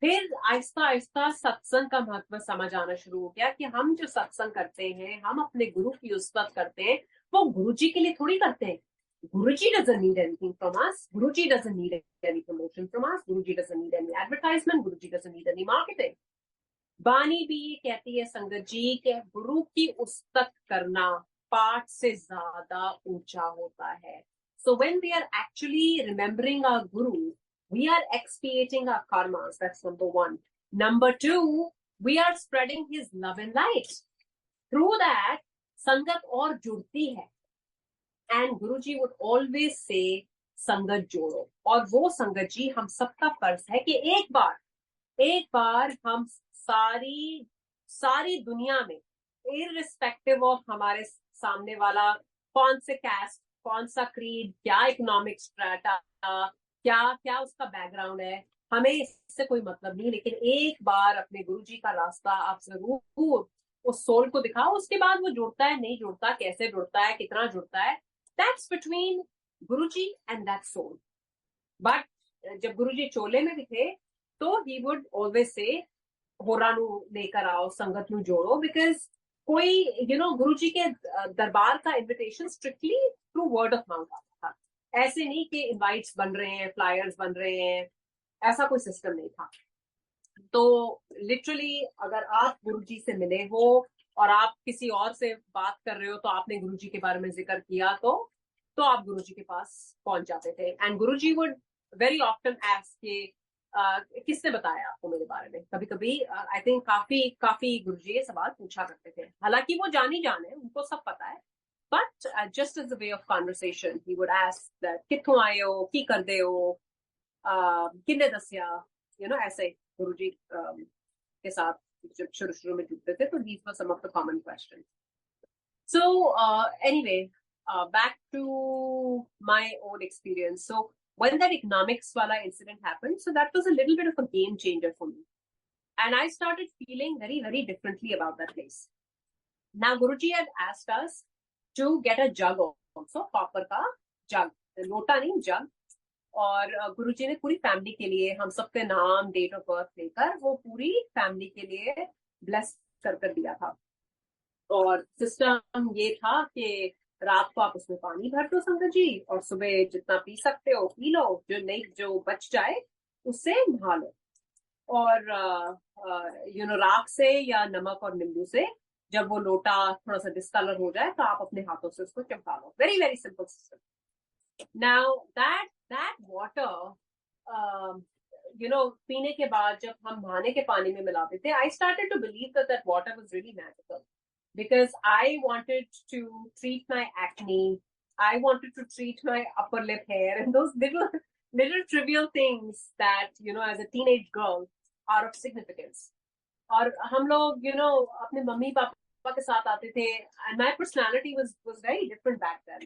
फिर आहिस्ता आहिस्ता सत्संग का महत्व समझ आना शुरू हो गया कि हम जो सत्संग करते हैं, हम अपने गुरु की उस्ताद करते हैं, वो गुरुजी के लिए थोड़ी करते हैं। Guruji doesn't need anything from us. Guruji doesn't need any promotion from us. Guruji doesn't need any advertisement. Guruji doesn't need any marketing. बानी भी ये कहती है संगत जी कि गुरु की उस्ताद करना पाठ से ज्यादा ऊंचा होता है। So when we are actually remembering our guru, we are expiating our karmas. That's number one. Number two, we are spreading his love and light. Through that, संगत और जुड़ती है। And Guruji would always say, संगत जोड़ो। और वो संगत जी हम सबका फर्ज है कि एक बार हम सारी दुनिया में, irrespective of हमारे सामने वाला कौन से caste, कौन सा creed, क्या economic strata, क्या उसका background है, हमें इससे कोई मतलब नहीं। लेकिन एक बार अपने गुरुजी का रास्ता आप जरूर उस सोल को दिखाओ। उसके बाद वो जुड़ता है, नहीं जुड़ता, कैसे जुड़ता है, कितना जुड़ता है, that's between Guruji and that soul. But जब गुरुजी चोले में भी थे तो he would always say होरा नु लेकर आओ, संगत नु जोड़ो, because कोई गुरुजी के दरबार का invitation strictly through word of mouth आता था। ऐसे नहीं कि इनवाइट्स बन रहे हैं, फ्लायर्स बन रहे हैं, ऐसा कोई सिस्टम नहीं था। तो लिटरली अगर आप गुरुजी से मिले हो और आप किसी और से बात कर रहे हो तो आपने गुरुजी के बारे में जिक्र किया तो आप गुरुजी के पास पहुंच जाते थे। And Guruji would very often ask कि किसने बताया आपको मेरे बारे में। कभी कभी आई थिंक काफी गुरुजी ये सवाल पूछा करते थे। हालांकि वो जान है, उनको सब पता है, but just as a way of conversation he would ask that कित्थों आए हो, की करदे हो, किन्ने दस्या, ऐसे गुरुजी के साथ जब शुरू में जुड़ते थे। तो these were some of the common questions. So anyway, back to my own experience. So when that economics wala incident happened, so that was a little bit of a game changer for me, and I started feeling very, very differently about that place. Now Guruji had asked us to get a jug also, copper ka jug, lota nahi, jug. और गुरुजी ने पूरी फैमिली के लिए हम सबके नाम, डेट ऑफ बर्थ लेकर वो पूरी फैमिली के लिए ब्लेस कर दिया था। और सिस्टम ये था कि रात को आप उसमें पानी भर दो संगत जी, और सुबह जितना पी सकते हो पी लो, जो बच जाए उससे नहा लो। और राख से या नमक और नींबू से जब वो लोटा थोड़ा सा डिस्कलर हो जाए तो आप अपने हाथों से उसको चमका लो। Very very simple system. Now that water, पीने के बाद जब हम नहाने के पानी में मिलाते थे, I started to believe that water was really magical, because I wanted to treat my acne, I wanted to treat my upper lip hair, and those little trivial things that as a teenage girl are of significance. और हम लोग अपने मम्मी पापा के साथ आते थे, and my personality was very different back then.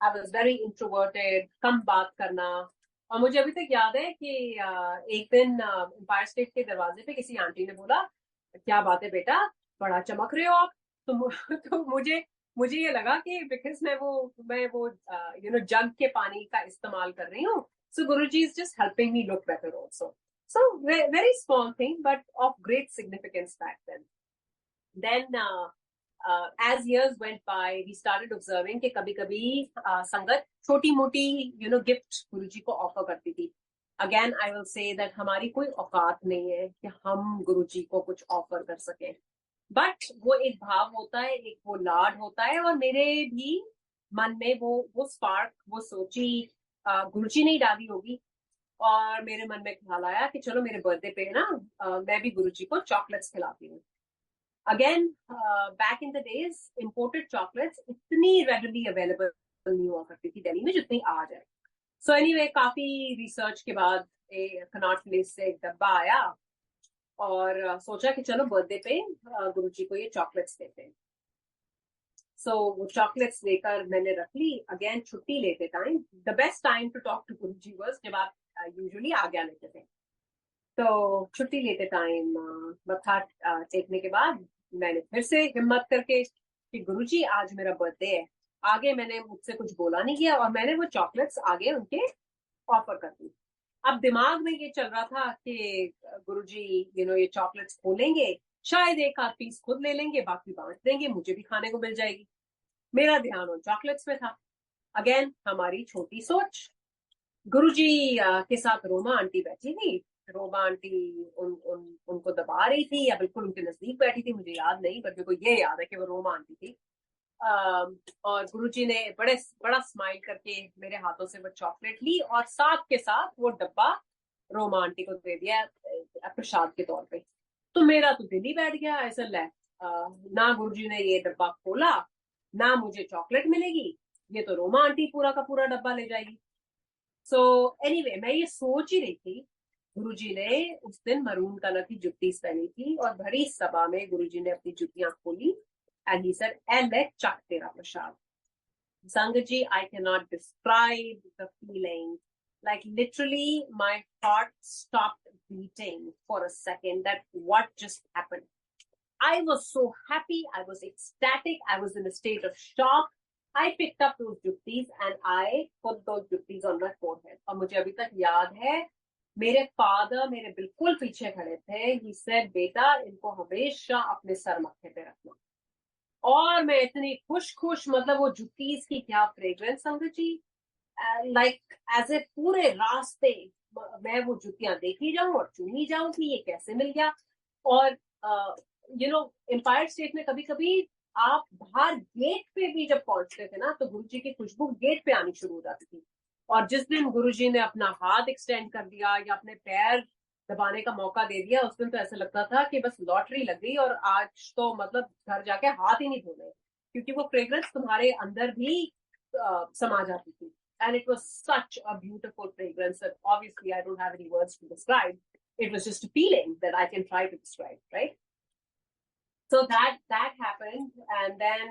I was very introverted, कम बात करना। और मुझे अभी तक याद है कि एक दिन एम्पायर स्टेट के दरवाजे पे किसी आंटी ने बोला, क्या बात है बेटा, बड़ा चमक रहे हो आप। तो मुझे ये लगा कि बिकॉज मैं वो जग के पानी का इस्तेमाल कर रही हूँ, so Guruji is just helping me look better also. So very small thing, but of great significance back then. Then as years went by, we started observing कि कभी-कभी संगत छोटी-मोटी गिफ्ट गुरुजी को ऑफर करती थी। Again, I will say that हमारी कोई औकात नहीं है कि हम गुरुजी को कुछ ऑफर कर सकें, बट वो एक भाव होता है, एक वो लाड होता है। और मेरे भी मन में वो स्पार्क, वो सोची गुरुजी ने डाली होगी, और मेरे मन में ख्याल आया कि चलो मेरे बर्थडे पे ना मैं भी गुरुजी को चॉकलेट्स खिलाती हूँ। Again, back in the days, imported chocolates इतनी readily available नहीं हुआ करती थी दिल्ली में जितनी आज है। So anyway, काफी रिसर्च के बाद कनॉट प्लेस से एक डब्बा आया, और सोचा कि चलो बर्थडे पे गुरुजी को ये चॉकलेट्स देते हैं। So वो चॉकलेट्स लेकर मैंने रख ली। अगेन छुट्टी लेते time, the best time to talk to Guruji was जब आप यूजुअली आज्ञा लेते थे। तो छुट्टी लेते टाइम मत्था टेकने के बाद मैंने फिर से हिम्मत करके कि गुरुजी आज मेरा बर्थडे है, आगे मैंने मुझसे कुछ बोला नहीं किया और मैंने वो चॉकलेट्स आगे उनके ऑफर कर दी। अब दिमाग में ये चल रहा था कि गुरुजी ये चॉकलेट्स खोलेंगे, शायद एक आध पीस खुद ले लेंगे, बाकी बांट देंगे, मुझे भी खाने को मिल जाएगी। मेरा ध्यान उन चॉकलेट्स में था। अगेन हमारी छोटी सोच। गुरुजी के साथ रोमा आंटी बैठी थी। रोमा आंटी उनको दबा रही थी या बिल्कुल उनके नजदीक बैठी थी, मुझे याद नहीं, पर मेरे को ये याद है कि वो रोमा आंटी थी। और गुरुजी ने बड़ा स्माइल करके मेरे हाथों से वो चॉकलेट ली और साथ के साथ वो डब्बा रोमा आंटी को दे दिया प्रसाद के तौर पे। तो मेरा तो दिल ही बैठ गया, ऐसा ना गुरुजी ने ये डब्बा खोला, ना मुझे चॉकलेट मिलेगी, ये तो रोमा आंटी पूरा का पूरा डब्बा ले जाएगी। सो एनीवे, मैं ये सोच ही रही थी। गुरुजी ने उस दिन मरून कलर की जुत्ती पहनी थी और भरी सभा में गुरुजी ने अपनी जुतियां खोली and he said, "And let chuck tera prasad." Sangatji, I cannot describe the feeling. Like literally, my heart stopped beating for a second. That what just happened. I was so happy. I was ecstatic. I was in a state of shock. I picked up those juttis and I put those juttis on my forehead. और मुझे अभी तक याद है, मेरे फादर मेरे बिल्कुल पीछे खड़े थे। He said, बेटा इनको हमेशा अपने सर मत्थे पे रखना। और मैं इतनी खुश मतलब वो जुत्तीज की क्या फ्रेग्रेंस संगत जी, लाइक एज ए पूरे रास्ते मैं वो जुतियां देखी जाऊं और चुनी जाऊं कि ये कैसे मिल गया। और एम्पायर स्टेट में कभी कभी आप बाहर गेट पे भी जब पहुंचते थे ना, तो गुरुजी की खुशबू गेट पे आनी शुरू हो जाती थी। और जिस दिन गुरुजी ने अपना हाथ एक्सटेंड कर दिया या अपने पैर दबाने का मौका दे दिया, उस दिन तो ऐसा लगता था कि बस लॉटरी लग गई और आज तो मतलब घर जाके हाथ ही नहीं धोने, क्योंकि वो फ्रेग्रेंस तुम्हारे अंदर भी समा जाती थी। And it was such a beautiful fragrance that obviously I don't have any words to describe. It was just a feeling that I can try to describe, right? So that happened, and then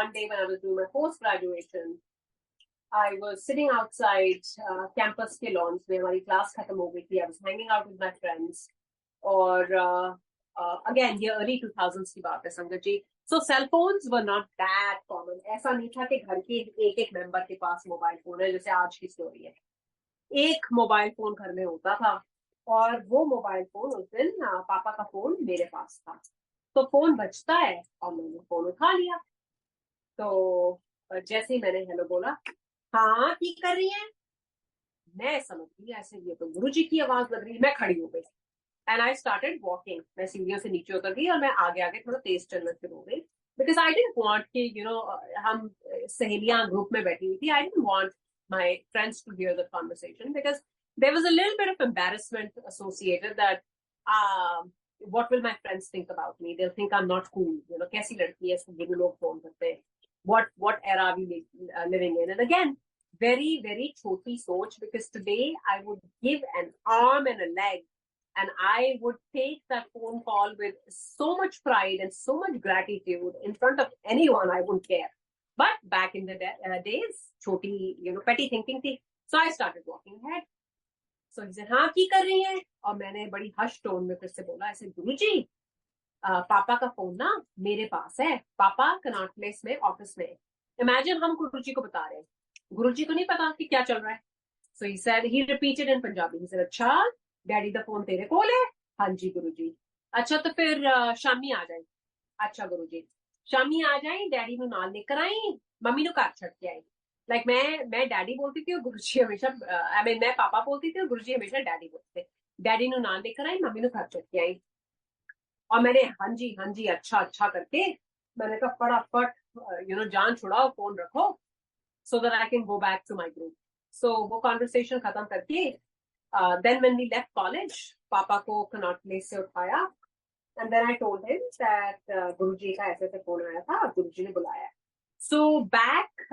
one day when I was doing my post-graduation, I was sitting outside campus के lawns में, हमारी class खत्म हो गई थी. I was hanging out with my friends. और again ये early 2000s की बात है संगत जी. So cell phones were not that common. ऐसा नहीं था कि घर के एक मेंबर के पास मोबाइल फोन है जैसे आज की स्टोरी है. एक मोबाइल फोन घर में होता था और वो मोबाइल फोन उस दिन पापा का फोन मेरे पास था. तो फोन बजता है और मैंने फोन उठा लिया. तो जैसे ही मैंने हेलो बोला, हाँ की कर रही है, मैं समझ गई ऐसे ये तो गुरुजी की आवाज लग रही है. मैं खड़ी हो गई एंड आई स्टार्टेड वॉकिंग. मैं सीढ़ियों से नीचे उतर गई और मैं आगे आगे थोड़ा तेज चलना शुरू हो गई, बिकॉज आई डिडंट वांट कि हम सहेलियां ग्रुप में बैठी हुई थी. I didn't want my friends to hear the conversation because there was a little bit of embarrassment associated that what will my friends think about me? They'll think I'm not cool. कैसी लड़की है इसको ये लोग फोन करते हैं. What era are we living in? And again, very very छोटी सोच, because today I would give an arm and a leg and I would take that phone call with so much pride and so much gratitude in front of anyone. I wouldn't care. But back in the days, choti, petty thinking थी. So I started walking ahead. So he said, हाँ की कर रही है? और मैंने बड़ी हश टोन में फिर से बोला ऐसे, गुरुजी पापा का फोन ना मेरे पास है, पापा कनॉट प्लेस में ऑफिस में. इमेजिन हम गुरुजी को बता रहे हैं, गुरुजी को नहीं पता कि क्या चल रहा है. So he said, he repeated in Punjabi. He said, अच्छा डैडी दा फोन तेरे कोल है? हाँ जी गुरुजी. अच्छा तो फिर शामी आ जाए. अच्छा गुरुजी. शामी आ जाए, डैडी ਨੂੰ ਨਾਲ लेकर आई, मम्मी ਨੂੰ घर छड़ के आई. लाइक मैं डैडी बोलती थी और गुरुजी हमेशा आई मीन मैं पापा बोलती थी और गुरुजी हमेशा डैडी बोलते थे. डैडी ਨੂੰ ਨਾਲ लेकर आई, मम्मी ਨੂੰ घर छड़ के आई. और मैंने हाँ जी अच्छा करके मैंने कहा फटाफट जान छुड़ाओ, फोन रखो, so that I can go back to my group. So वो conversation खत्म करके then when we left college, पापा को कनॉट प्लेस से उठाया and then I told him that गुरुजी का ऐसे फोन आया था, गुरुजी ने बुलाया. So back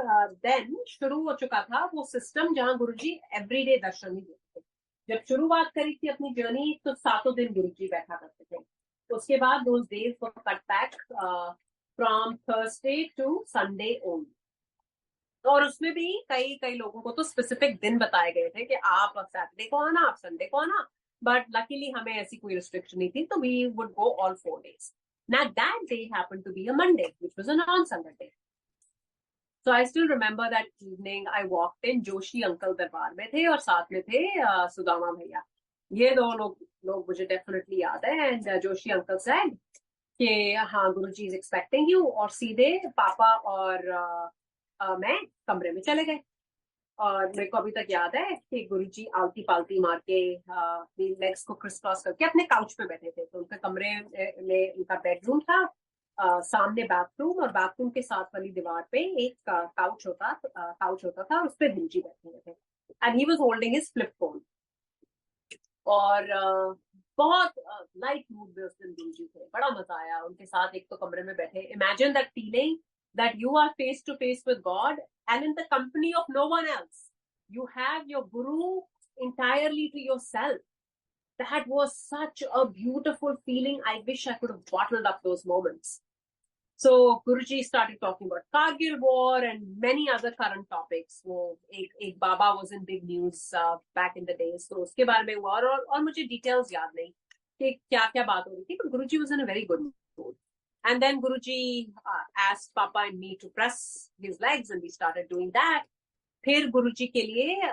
then शुरू हो चुका था वो सिस्टम जहाँ गुरुजी एवरीडे दर्शन ही देते थे. जब शुरुआत करी थी अपनी जर्नी तो 7 दिन गुरुजी बैठा करते थे. उसके बाद those days were cut back from Thursday to Sunday only. और उसमें भी कई कई लोगों को तो स्पेसिफिक दिन बताए गए थे कि आप सैटरडे को आना, आप संडे को आना, बट लकीली हमें ऐसी कोई रिस्ट्रिक्शन नहीं थी, तो we would go all 4 days. Now that day happened to be a Monday, which was a non-Sunday day. So I still remember that evening. I walked in. Joshi uncle दरबार में थे और साथ में थे सुदामा भैया. ये दो लोग मुझे डेफिनेटली याद है. एंड जोशी अंकल सेड कि हाँ गुरुजी इज एक्सपेक्टिंग यू, और सीधे पापा और मैं कमरे में चले गए. और मेरे को अभी तक याद है कि गुरुजी आलती पालती मार के अपनी लेग्स को क्रिस क्रॉस करके अपने काउच पे बैठे थे. तो उनके कमरे में उनका बेडरूम था, सामने बाथरूम, और बाथरूम के साथ वाली दीवार पे एक काउच होता था, और उस पे गुरुजी बैठे हुए थे. And he was holding his flip phone. और बहुत लाइट मूड में उस दिन गुरुजी थे. बड़ा मजा आया उनके साथ. एक तो कमरे में बैठे, imagine that feeling that you are face to face with God and in the company of no one else. You have your guru entirely to yourself. That was such a beautiful feeling. I wish I could have bottled up those moments. So Guruji started talking about Kargil war and many other current topics. वो एक बाबा was in big news back in the days. So उसके बारे में हुआ, और मुझे details याद नहीं कि क्या क्या बात हो रही थी. But Guruji was in a very good mood. And then Guruji asked Papa and me to press his legs, and we started doing that. फिर गुरुजी के लिए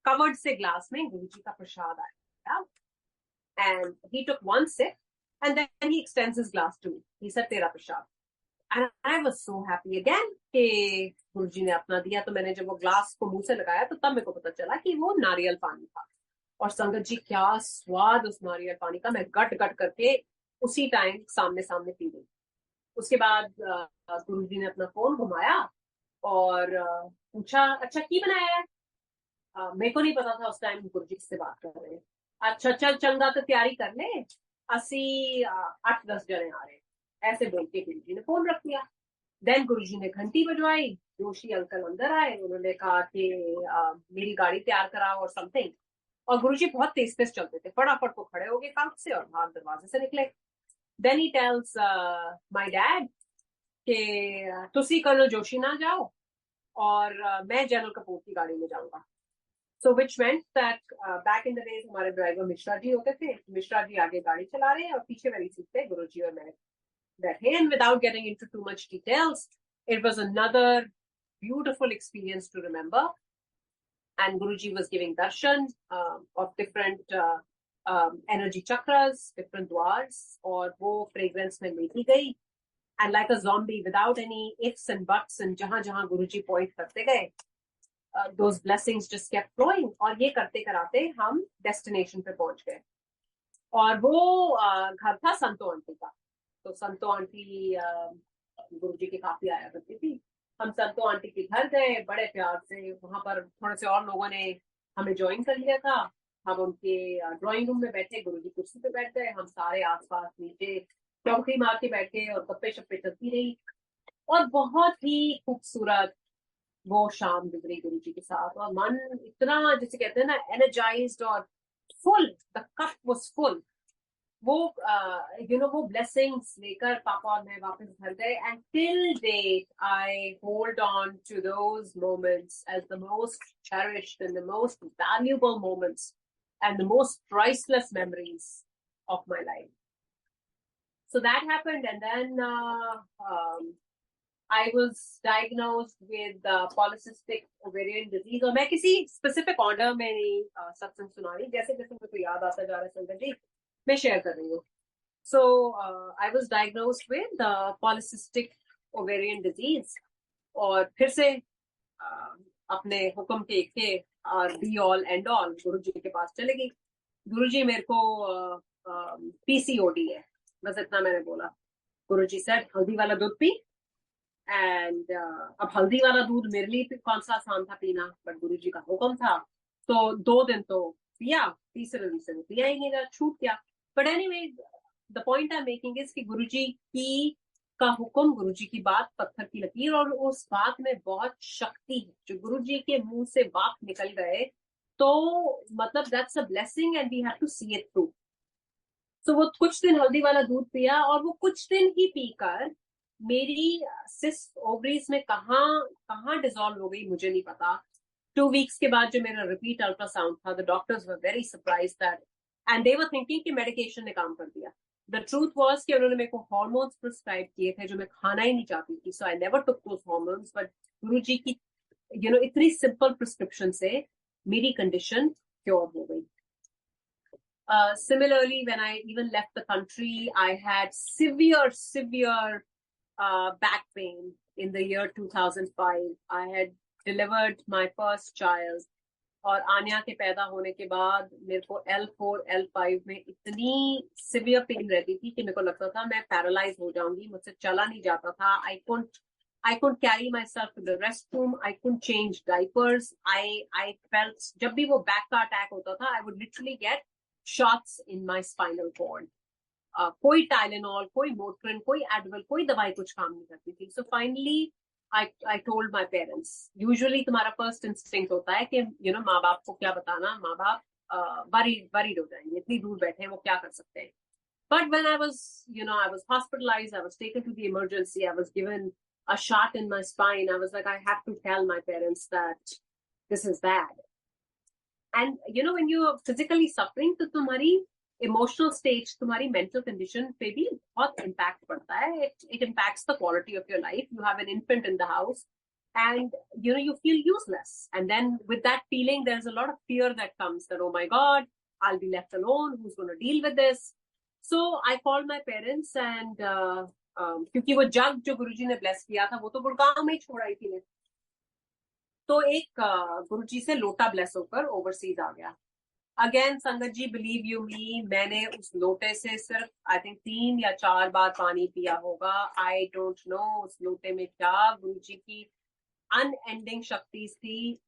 कवर्ड से ग्लास में गुरुजी का प्रसाद आया. And he took one sip, and then he extends his glass to me. He said, "तेरा प्रसाद." And I was so happy again कि गुरुजी ने अपना दिया. तो मैंने जब वो ग्लास को मुंह से लगाया तो तब मेरे को पता चला कि वो नारियल पानी था. और संगत जी, क्या स्वाद उस नारियल पानी का. मैं गट गट करके उसी टाइम सामने सामने पी गई. उसके बाद गुरुजी ने अपना फोन घुमाया और पूछा, अच्छा की बनाया है. मेरे को नहीं पता था उस टाइम गुरुजी से बात कर रहे हैं. अच्छा चल चंगा तो तैयारी कर ले, असी 8-10 जने आ रहे. ऐसे बोल के गुरुजी ने फोन रख दिया. देन गुरुजी ने घंटी बजवाई. जोशी अंकल अंदर आए. उन्होंने कहा कि मेरी गाड़ी तैयार कराओ और समथिंग. और गुरुजी बहुत तेज तेज चलते थे. फटाफट को खड़े हो गए काउच से और बाहर दरवाजे से निकले. Then he tells my dad कि तुसी कल जोशी ना जाओ और मैं जनरल कपूर की गाड़ी में जाऊंगा. So which meant that back in the days हमारे ड्राइवर मिश्रा जी होते थे. मिश्रा जी आगे गाड़ी चला रहे हैं और पीछे वाली सीट पे गुरुजी और मैं बैठे. And without getting into too much details, it was another beautiful experience to remember. And Guruji was giving darshan of different energy chakras, different dwars, और वो fragrance में लेती गई. And like a zombie, without any ifs and buts, and जहां जहां गुरुजी point करते गए, those blessings just kept flowing. और ये करते कराते हम destination पे पहुंच गए. और वो घर था संतो आंटी का. तो संतो आंटी गुरुजी के काफी आया करती थी. हम संतो आंटी के घर गए बड़े प्यार से. वहां पर थोड़े से और लोगों ने हमें ज्वाइन कर लिया था. हम उनके ड्राइंग रूम में बैठे. गुरुजी कुर्सी पे बैठ गए. हम सारे आसपास नीचे चौकड़ी मार के बैठे और गप्पे शप्पे चलती रही. और बहुत ही खूबसूरत वो शाम गुजरी गुरुजी के साथ. और मन इतना, जैसे कहते हैं ना, एनर्जाइज्ड और full. The cup was full. वो वो ब्लेसिंग्स लेकर पापा और मैं वापस घर गए. And till date I hold on to those moments as the most cherished and the most valuable moments and the most priceless memories of my life. So that happened, and then I was diagnosed with polycystic ovarian disease. और मैं किसी specific order में नहीं सत्संग सुना रही. जैसे जैसे मुझे याद आता जा रहा है संगत जी, मैं शेयर कर रही हूँ. So I was diagnosed with polycystic ovarian disease. और फिर से अपने हुक्म के और बी ऑल एंड ऑल गुरुजी के पास चले गई. गुरुजी मेरे को PCOD है, बस इतना मैंने बोला. गुरुजी सेड हल्दी वाला दूध पी. एंड अब हल्दी वाला दूध मेरे लिए कौन सा आसान था पीना, बट गुरुजी का हुक्म था. तो 2 दिन तो पिया, तीसरे दिन से पिया ही नहीं रहा, छूट गया. But anyway, the point I am making is कि गुरुजी की का हुक्म, गुरुजी की बात पत्थर की लकीर. और उस बात में बहुत शक्ति है. जो गुरुजी के मुंह से बात निकल गए तो मतलब that's a blessing and we have to see it through. So वो कुछ दिन हल्दी वाला दूध पिया और वो कुछ दिन ही पीकर मेरी सिस्ट ओवरीज में कहाँ डिसॉल्व हो गई मुझे नहीं पता. 2 weeks के बाद जो मेरा रिपीट अल्ट्रासाउंड था, the doctors were very surprise that, and they were thinking कि मेडिकेशन ने काम कर दिया. द ट्रूथ वॉज कि उन्होंने मेरे को हॉर्मोन्स प्रिस्क्राइब किए थे जो मैं खाना ही नहीं चाहती थी. So I never took those hormones, but Guru ji की इतनी सिंपल प्रिस्क्रिप्शन से मेरी कंडीशन क्योर हो गई. Similarly, when I even left the country, I had severe back pain in the year 2005. I had delivered my first child. और आन्या के पैदा होने के बाद मेरे को L4 L5 में इतनी सिवियर पेन रहती थी कि मेरे को लगता था मैं पैरालाइज हो जाऊंगी, मुझसे चला नहीं जाता था. I couldn't carry myself to the restroom. I couldn't change diapers. I felt जब भी वो बैक का अटैक होता था, I would literally get shots in my spinal cord. कोई टाइलेनॉल, कोई मोट्रिन, कोई एडवल, कोई दवाई कुछ काम नहीं करती थी. So finally I told my parents. Usually तुम्हारा first instinct होता है कि माँ बाप को क्या बताना, माँ बाप worried हो जाएंगे, इतनी दूर बैठे हैं, वो क्या कर सकते हैं. But when I was hospitalized, I was taken to the emergency, I was given a shot in my spine. I was like, I have to tell my parents that this is bad. And when you're physically suffering, तो तुम्हारी emotional stage, तुम्हारी mental condition पे भी बहुत impact पड़ता है. It impacts the quality of your life. You have an infant in the house, and you feel useless. And then with that feeling, there's a lot of fear that comes. That, oh my God, I'll be left alone. Who's going to deal with this? So I called my parents, and क्योंकि वो जग जो गुरुजी ने bless किया था, वो तो गुड़गांव में ही छोड़ आई थी. तो एक गुरुजी से लोटा ब्लेस होकर ओवरसीज आ गया. अगेन संगत जी, बिलीव यू मी, मैंने उस लोटे से सिर्फ आई थिंक 3 या 4 बार पानी पिया होगा. आई डोंट नो उस लोटे में क्या गुरुजी की अनएंडिंग शक्ति थी.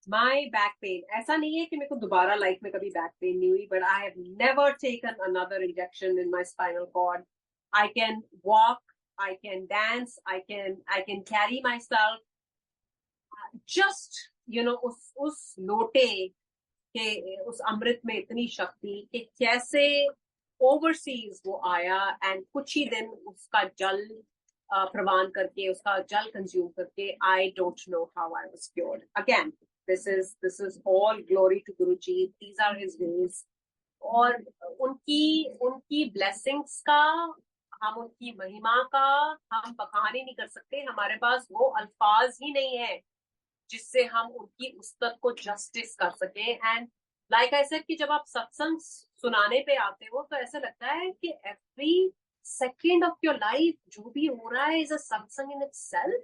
माई बैक पेन, ऐसा नहीं है कि मेरे को दोबारा लाइफ में कभी बैक पेन नहीं हुई, but I have never taken another injection in my spinal cord. I can walk, I can dance, I can carry myself. Just उस लोटे के उस अमृत में इतनी शक्ति कि कैसे ओवरसीज वो आया, एंड कुछ ही दिन उसका जल प्रवान करके, उसका जल कंज्यूम करके, I don't know how I was cured. Again, this is all glory to Guruji. These are his ways. और उनकी ब्लेसिंग्स का, हम उनकी महिमा का हम बखान ही नहीं कर सकते. हमारे पास वो अल्फाज ही नहीं है जिससे हम उनकी उस्तत को जस्टिस कर सके. एंड लाइक आई सेड कि जब आप सत्संग सुनाने पे आते हो तो ऐसा लगता है कि every second of your life जो भी हो रहा है इज अ सत्संग in itself.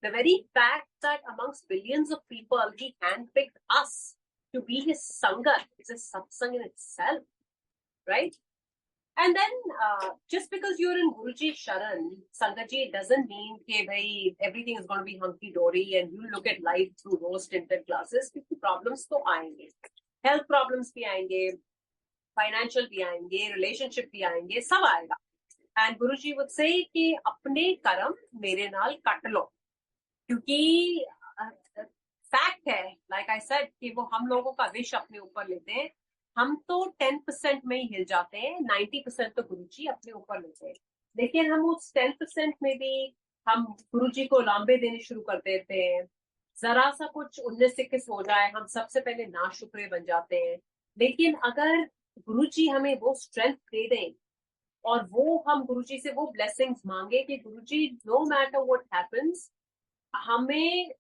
The very fact that amongst billions of people he handpicked us to be his sangat is a satsang in itself, right? And then just because you're in Guruji Sharan, Sangatji, it doesn't mean that everything is going to be hunky-dory and you look at life through rose-tinted glasses. Because problems तो आएंगे, health problems भी आएंगे, financial भी आएंगे, relationship भी आएंगे, सब आएगा. And Guruji would say कि अपने कर्म मेरे नाल कट लो, क्योंकि फैक्ट है, लाइक आई सेड, कि वो हम लोगों का विश अपने ऊपर लेते हैं. हम तो 10% में ही हिल जाते हैं, 90% तो गुरुजी अपने ऊपर लेते हैं. लेकिन हम उस 10% में भी हम गुरुजी को लांबे देने शुरू कर देते हैं. जरा सा कुछ 19-21 हो जाए, हम सबसे पहले नाशुक्रे बन जाते हैं. लेकिन अगर गुरुजी हमें वो स्ट्रेंथ दे दें और वो हम गुरुजी से वो ब्लेसिंग्स मांगे कि गुरुजी, नो मैटर व्हाट हैपेंस, हमें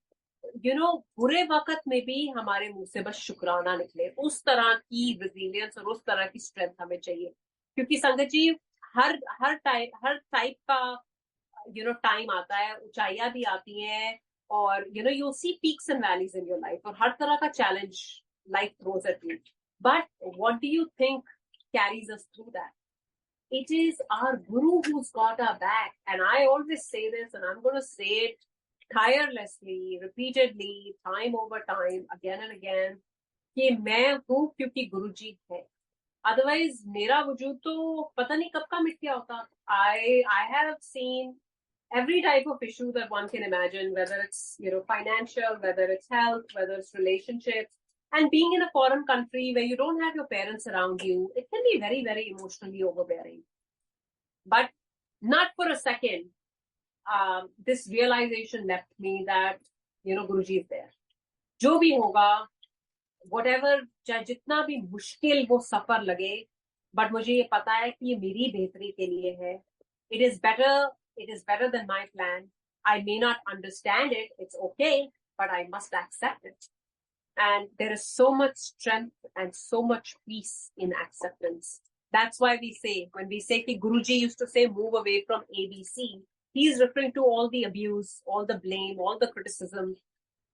बुरे वक्त में भी हमारे मुंह से बस शुक्राना निकले, उस तरह की रेजिलियंस और उस तरह की स्ट्रेंथ हमें चाहिए. क्योंकि संगत जी, हर टाइप का टाइम आता है, ऊंचाइयां भी आती हैं, और you see peaks and valleys in your life, और हर तरह का challenge life throws at you. But what do you think carries us through that? It is our Guru who's got our back. And I always say this, and I'm going to say it tirelessly, repeatedly, time over time, again and again, कि मैं हूँ क्योंकि गुरुजी है. Otherwise, मेरा वजूद तो पता नहीं कब का मिट गया होता. I have seen every type of issue that one can imagine, whether it's financial, whether it's health, whether it's relationships. And being in a foreign country where you don't have your parents around you, it can be very, very emotionally overbearing. But not for a second this realization left me that, Guruji is there. जो भी होगा, whatever, चाहे जितना भी मुश्किल वो सफर लगे, but मुझे ये पता है कि ये मेरी बेहतरी के लिए है. It is better than my plan. I may not understand it. It's okay, but I must accept it. And there is so much strength and so much peace in acceptance. That's why when we say that Guruji used to say, move away from ABC, he's referring to all the abuse, all the blame, all the criticism.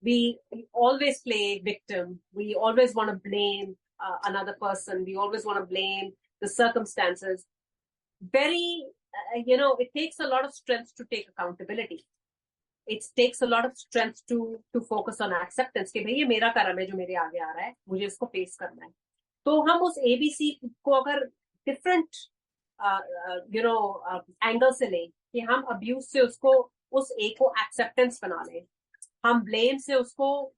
We always play victim. We always want to blame another person. We always want to blame the circumstances. It takes a lot of strength to take accountability. It takes a lot of strength to focus on acceptance कि भाई ये मेरा कर्म है जो मेरे आगे आ रहा है, मुझे इसको फेस करना है. तो हम उस ABC को अगर डिफरेंट एंगल से लें कि हम अब्यूज से उसको उस A को एक्सेप्टेंस बना लें, हम ब्लेम से उसको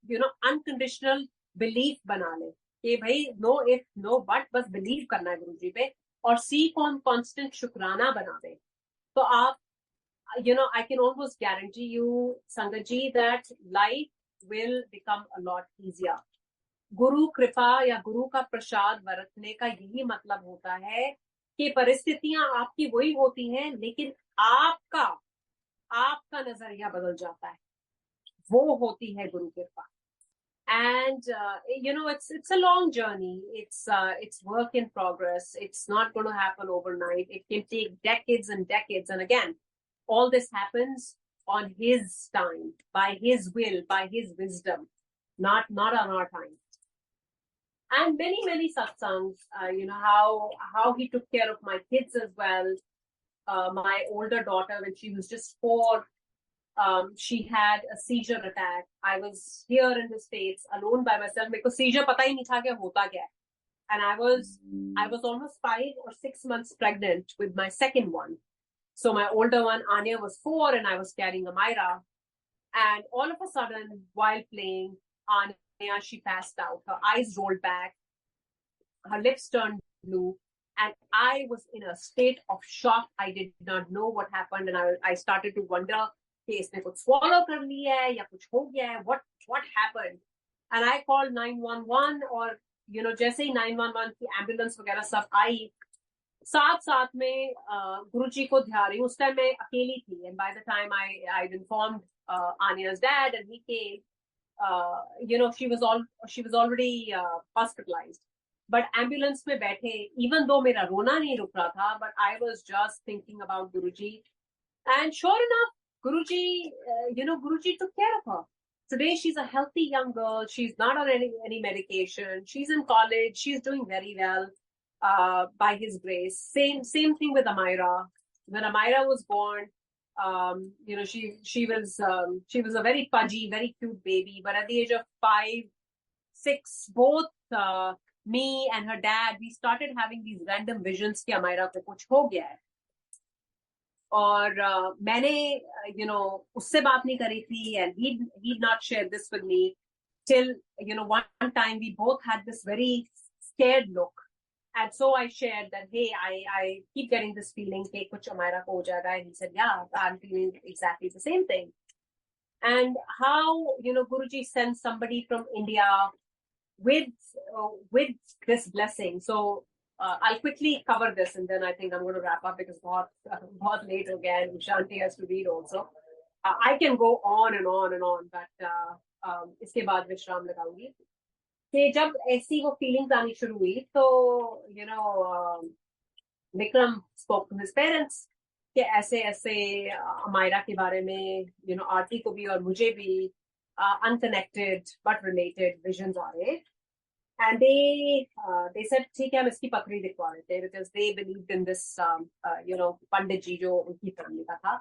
अनकंडीशनल बिलीफ बना लें कि भाई नो इफ नो बट, बस बिलीव करना है गुरुजी पे, और C को हम कांस्टेंट शुक्राना बना दें. तो आप I can almost guarantee you, Sangaji, that life will become a lot easier. गुरु कृपा या गुरु का प्रसाद बरतने का यही मतलब होता है कि परिस्थितियां आपकी वही होती हैं, लेकिन आपका नजरिया बदल जाता है. वो होती है गुरु कृपा. And it's a long journey. It's work in progress. It's not going to happen overnight. It can take decades and decades. And again, all this happens on his time, by his will, by his wisdom, not on our time. And many satsangs, how he took care of my kids as well. My older daughter, when she was just 4, she had a seizure attack. I was here in the States alone by myself. मेरे को seizure पता ही नहीं था कि होता क्या है. And I was almost 5 or 6 months pregnant with my second one. So my older one, Anya, was 4 and I was carrying Amira. And all of a sudden, while playing, Anya, she passed out. Her eyes rolled back. Her lips turned blue. And I was in a state of shock. I did not know what happened. And I started to wonder, कि इसने कुछ swallow कर लिया है या कुछ हो गया है, what happened. And I called 911 और जैसे ही 911 की एम्बुलेंस वगैरह सब आई, साथ में गुरुजी को ध्या रही. उस टाइम मैं अकेली थी. And by the time I informed Anya's dad and he came, she was already hospitalized. But ambulance में बैठे, even though मेरा रोना नहीं रुक रहा था, but I was just thinking about Guruji. And sure enough, Guruji took care of her. Today, she's a healthy young girl. She's not on any medication. She's in college. She's doing very well by his grace. Same thing with Amira. When Amira was born, she was a very pudgy, very cute baby. But at the age of 5, 6, both me and her dad, we started having these random visions कि Amira को कुछ हो गया है. और मैंने उससे बात नहीं करी थी, and he'd not shared this with me till one time we both had this very scared look, and so I shared that, hey, I keep getting this feeling कि कुछ Amira को हो जाएगा. And he said, yeah, I'm feeling exactly the same thing. And how Guruji sends somebody from India with this blessing. So I'll quickly cover this and then I think I'm going to wrap up because बहुत late again. Shanti has to read also. I can go on and on and on, but इसके बाद विश्राम लगाऊंगी. कि जब ऐसी वो feelings आनी शुरू हुई, तो Vikram spoke to his parents कि ऐसे Amira के बारे में आरती को भी और मुझे भी unconnected but related visions आ रहे. And they said, ठीक है, हम इसकी पत्री दिखवा देते हैं, because they believed in this, पंडित जी जो उनकी फैमिली का था.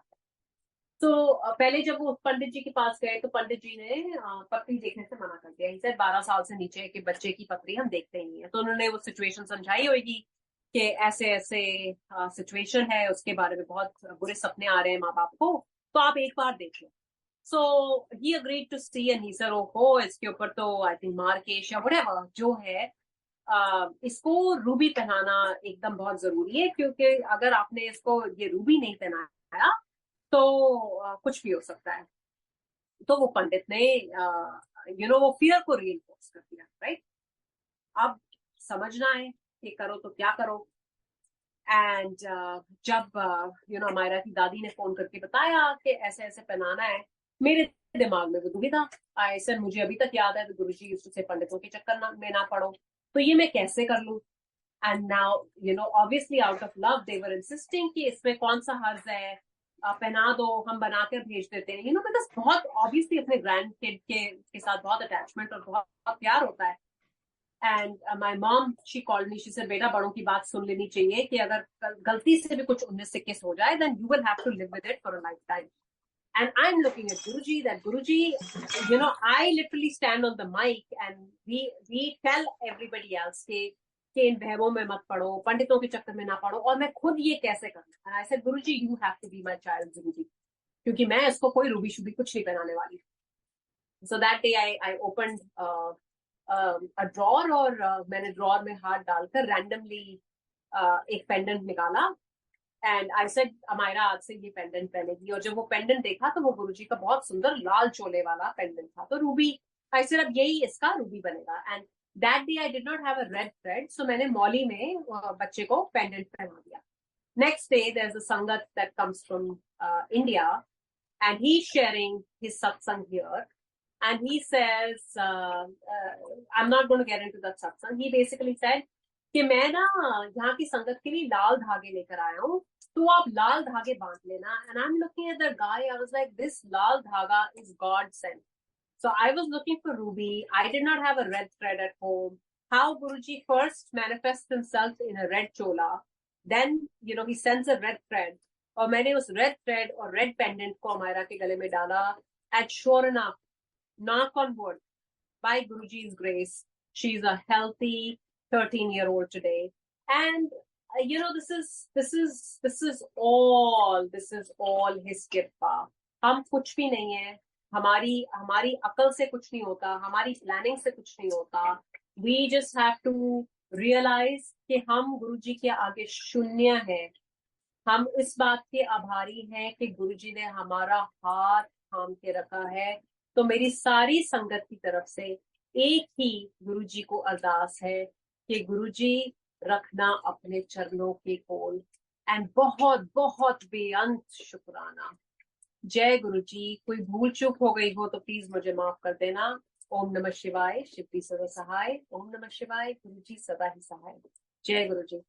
तो पहले जब वो पंडित जी के पास गए तो पंडित जी ने पत्री देखने से मना कर दिया. He said 12 साल से नीचे के बच्चे की पत्री हम देखते ही नहीं है. तो उन्होंने वो सिचुएशन समझाई होगी कि ऐसे सिचुएशन है, उसके बारे में बहुत बुरे सपने आ रहे हैं माँ बाप को, तो आप एक बार देख लो. So he agreed to see and he said, oh, इसके ऊपर तो I think मार्केश या whatever जो है, इसको रूबी पहनाना एकदम बहुत जरूरी है, क्योंकि अगर आपने इसको ये रूबी नहीं पहनाया तो कुछ भी हो सकता है। तो वो पंडित ने वो फियर को रीइंफोर्स कर दिया, राइट। अब समझना है कि करो तो क्या करो। एंड जब मायरा की दादी ने फोन करके बताया कि ऐसे ऐसे पहनाना है, मेरे दिमाग में वो दुविधा आए, सर मुझे अभी तक याद है, तो गुरुजी से पंडितों के चक्कर में ना पड़ो, तो ये मैं कैसे कर लूं। And now obviously out of love they were insisting कि इसमें कौन सा हर्ज है, पहना दो, हम बनाकर भेज देते हैं, बिकॉज बहुत ऑब्वियसली अपने ग्रैंड किड के साथ बहुत अटैचमेंट और बहुत प्यार होता है। And my mom she called me, she said बेटा बड़ों की बात सुन लेनी चाहिए कि अगर गलती से भी कुछ 19-21 हो जाए, then you will have to live with it for a lifetime. And I'm looking at Guruji, that Guruji, I literally stand on the mic and we tell everybody else कि इन बहमों में मत पड़ो, पंडितों के चक्कर में ना पड़ो, और मैं खुद ये कैसे करूँ। And I said, Guruji, you have to be my child, Guruji, क्योंकि मैं इसको कोई रूबी शुबी कुछ नहीं पहनाने वाली। So that day I opened a drawer, और मैंने ड्रॉर में हाथ डालकर रैंडमली एक पेंडेंट निकाला। एंड आई सेड अमायरा आज से ये पेंडेंट पहनेगी। और जब वो पेंडेंट देखा तो वो गुरुजी का बहुत सुंदर लाल चोले वाला पेंडेंट था, तो रूबी, आई सेड अब यही इसका रूबी बनेगा। And that day I did not have a red thread, so मैंने मौली में बच्चे को पेंडेंट पहना दिया। Next day there is a संगत that comes from India, and he's sharing his satsang here, and he says, I'm not going to get into that satsang. He basically said कि मैं ना यहाँ की संगत के लिए लाल धागे लेकर आया हूँ, तो आप लाल धागे बांध लेना। And I'm looking at the guy, I was like, this लाल धागा is God sent. So I was looking for ruby. I did not have a red thread at home. How Guruji first manifests himself in a red chola, then he sends a red thread, और मैंने उस रेड थ्रेड और रेड पेंडेंट को अमायरा के गले में डाला। And sure enough, knock on wood, by Guruji's grace, she's a healthy 13-year-old today. And this is all his कृपा। हम कुछ भी नहीं है, हमारी अकल से कुछ नहीं होता, हमारी प्लानिंग से कुछ नहीं होता। We just have to realize कि हम गुरुजी के आगे शून्य है। हम इस बात के आभारी हैं कि गुरुजी ने हमारा हाथ थाम के रखा है। तो मेरी सारी संगत की तरफ से एक ही गुरुजी को अरदास है कि गुरुजी रखना अपने चरणों के कोल। एंड बहुत बहुत बेअंत शुक्राना। जय गुरुजी। कोई भूल चूक हो गई हो तो प्लीज मुझे माफ कर देना। ओम नमः शिवाय। शिव भी सदा सहाय। ओम नमः शिवाय। गुरुजी सदा ही सहाय। जय गुरुजी।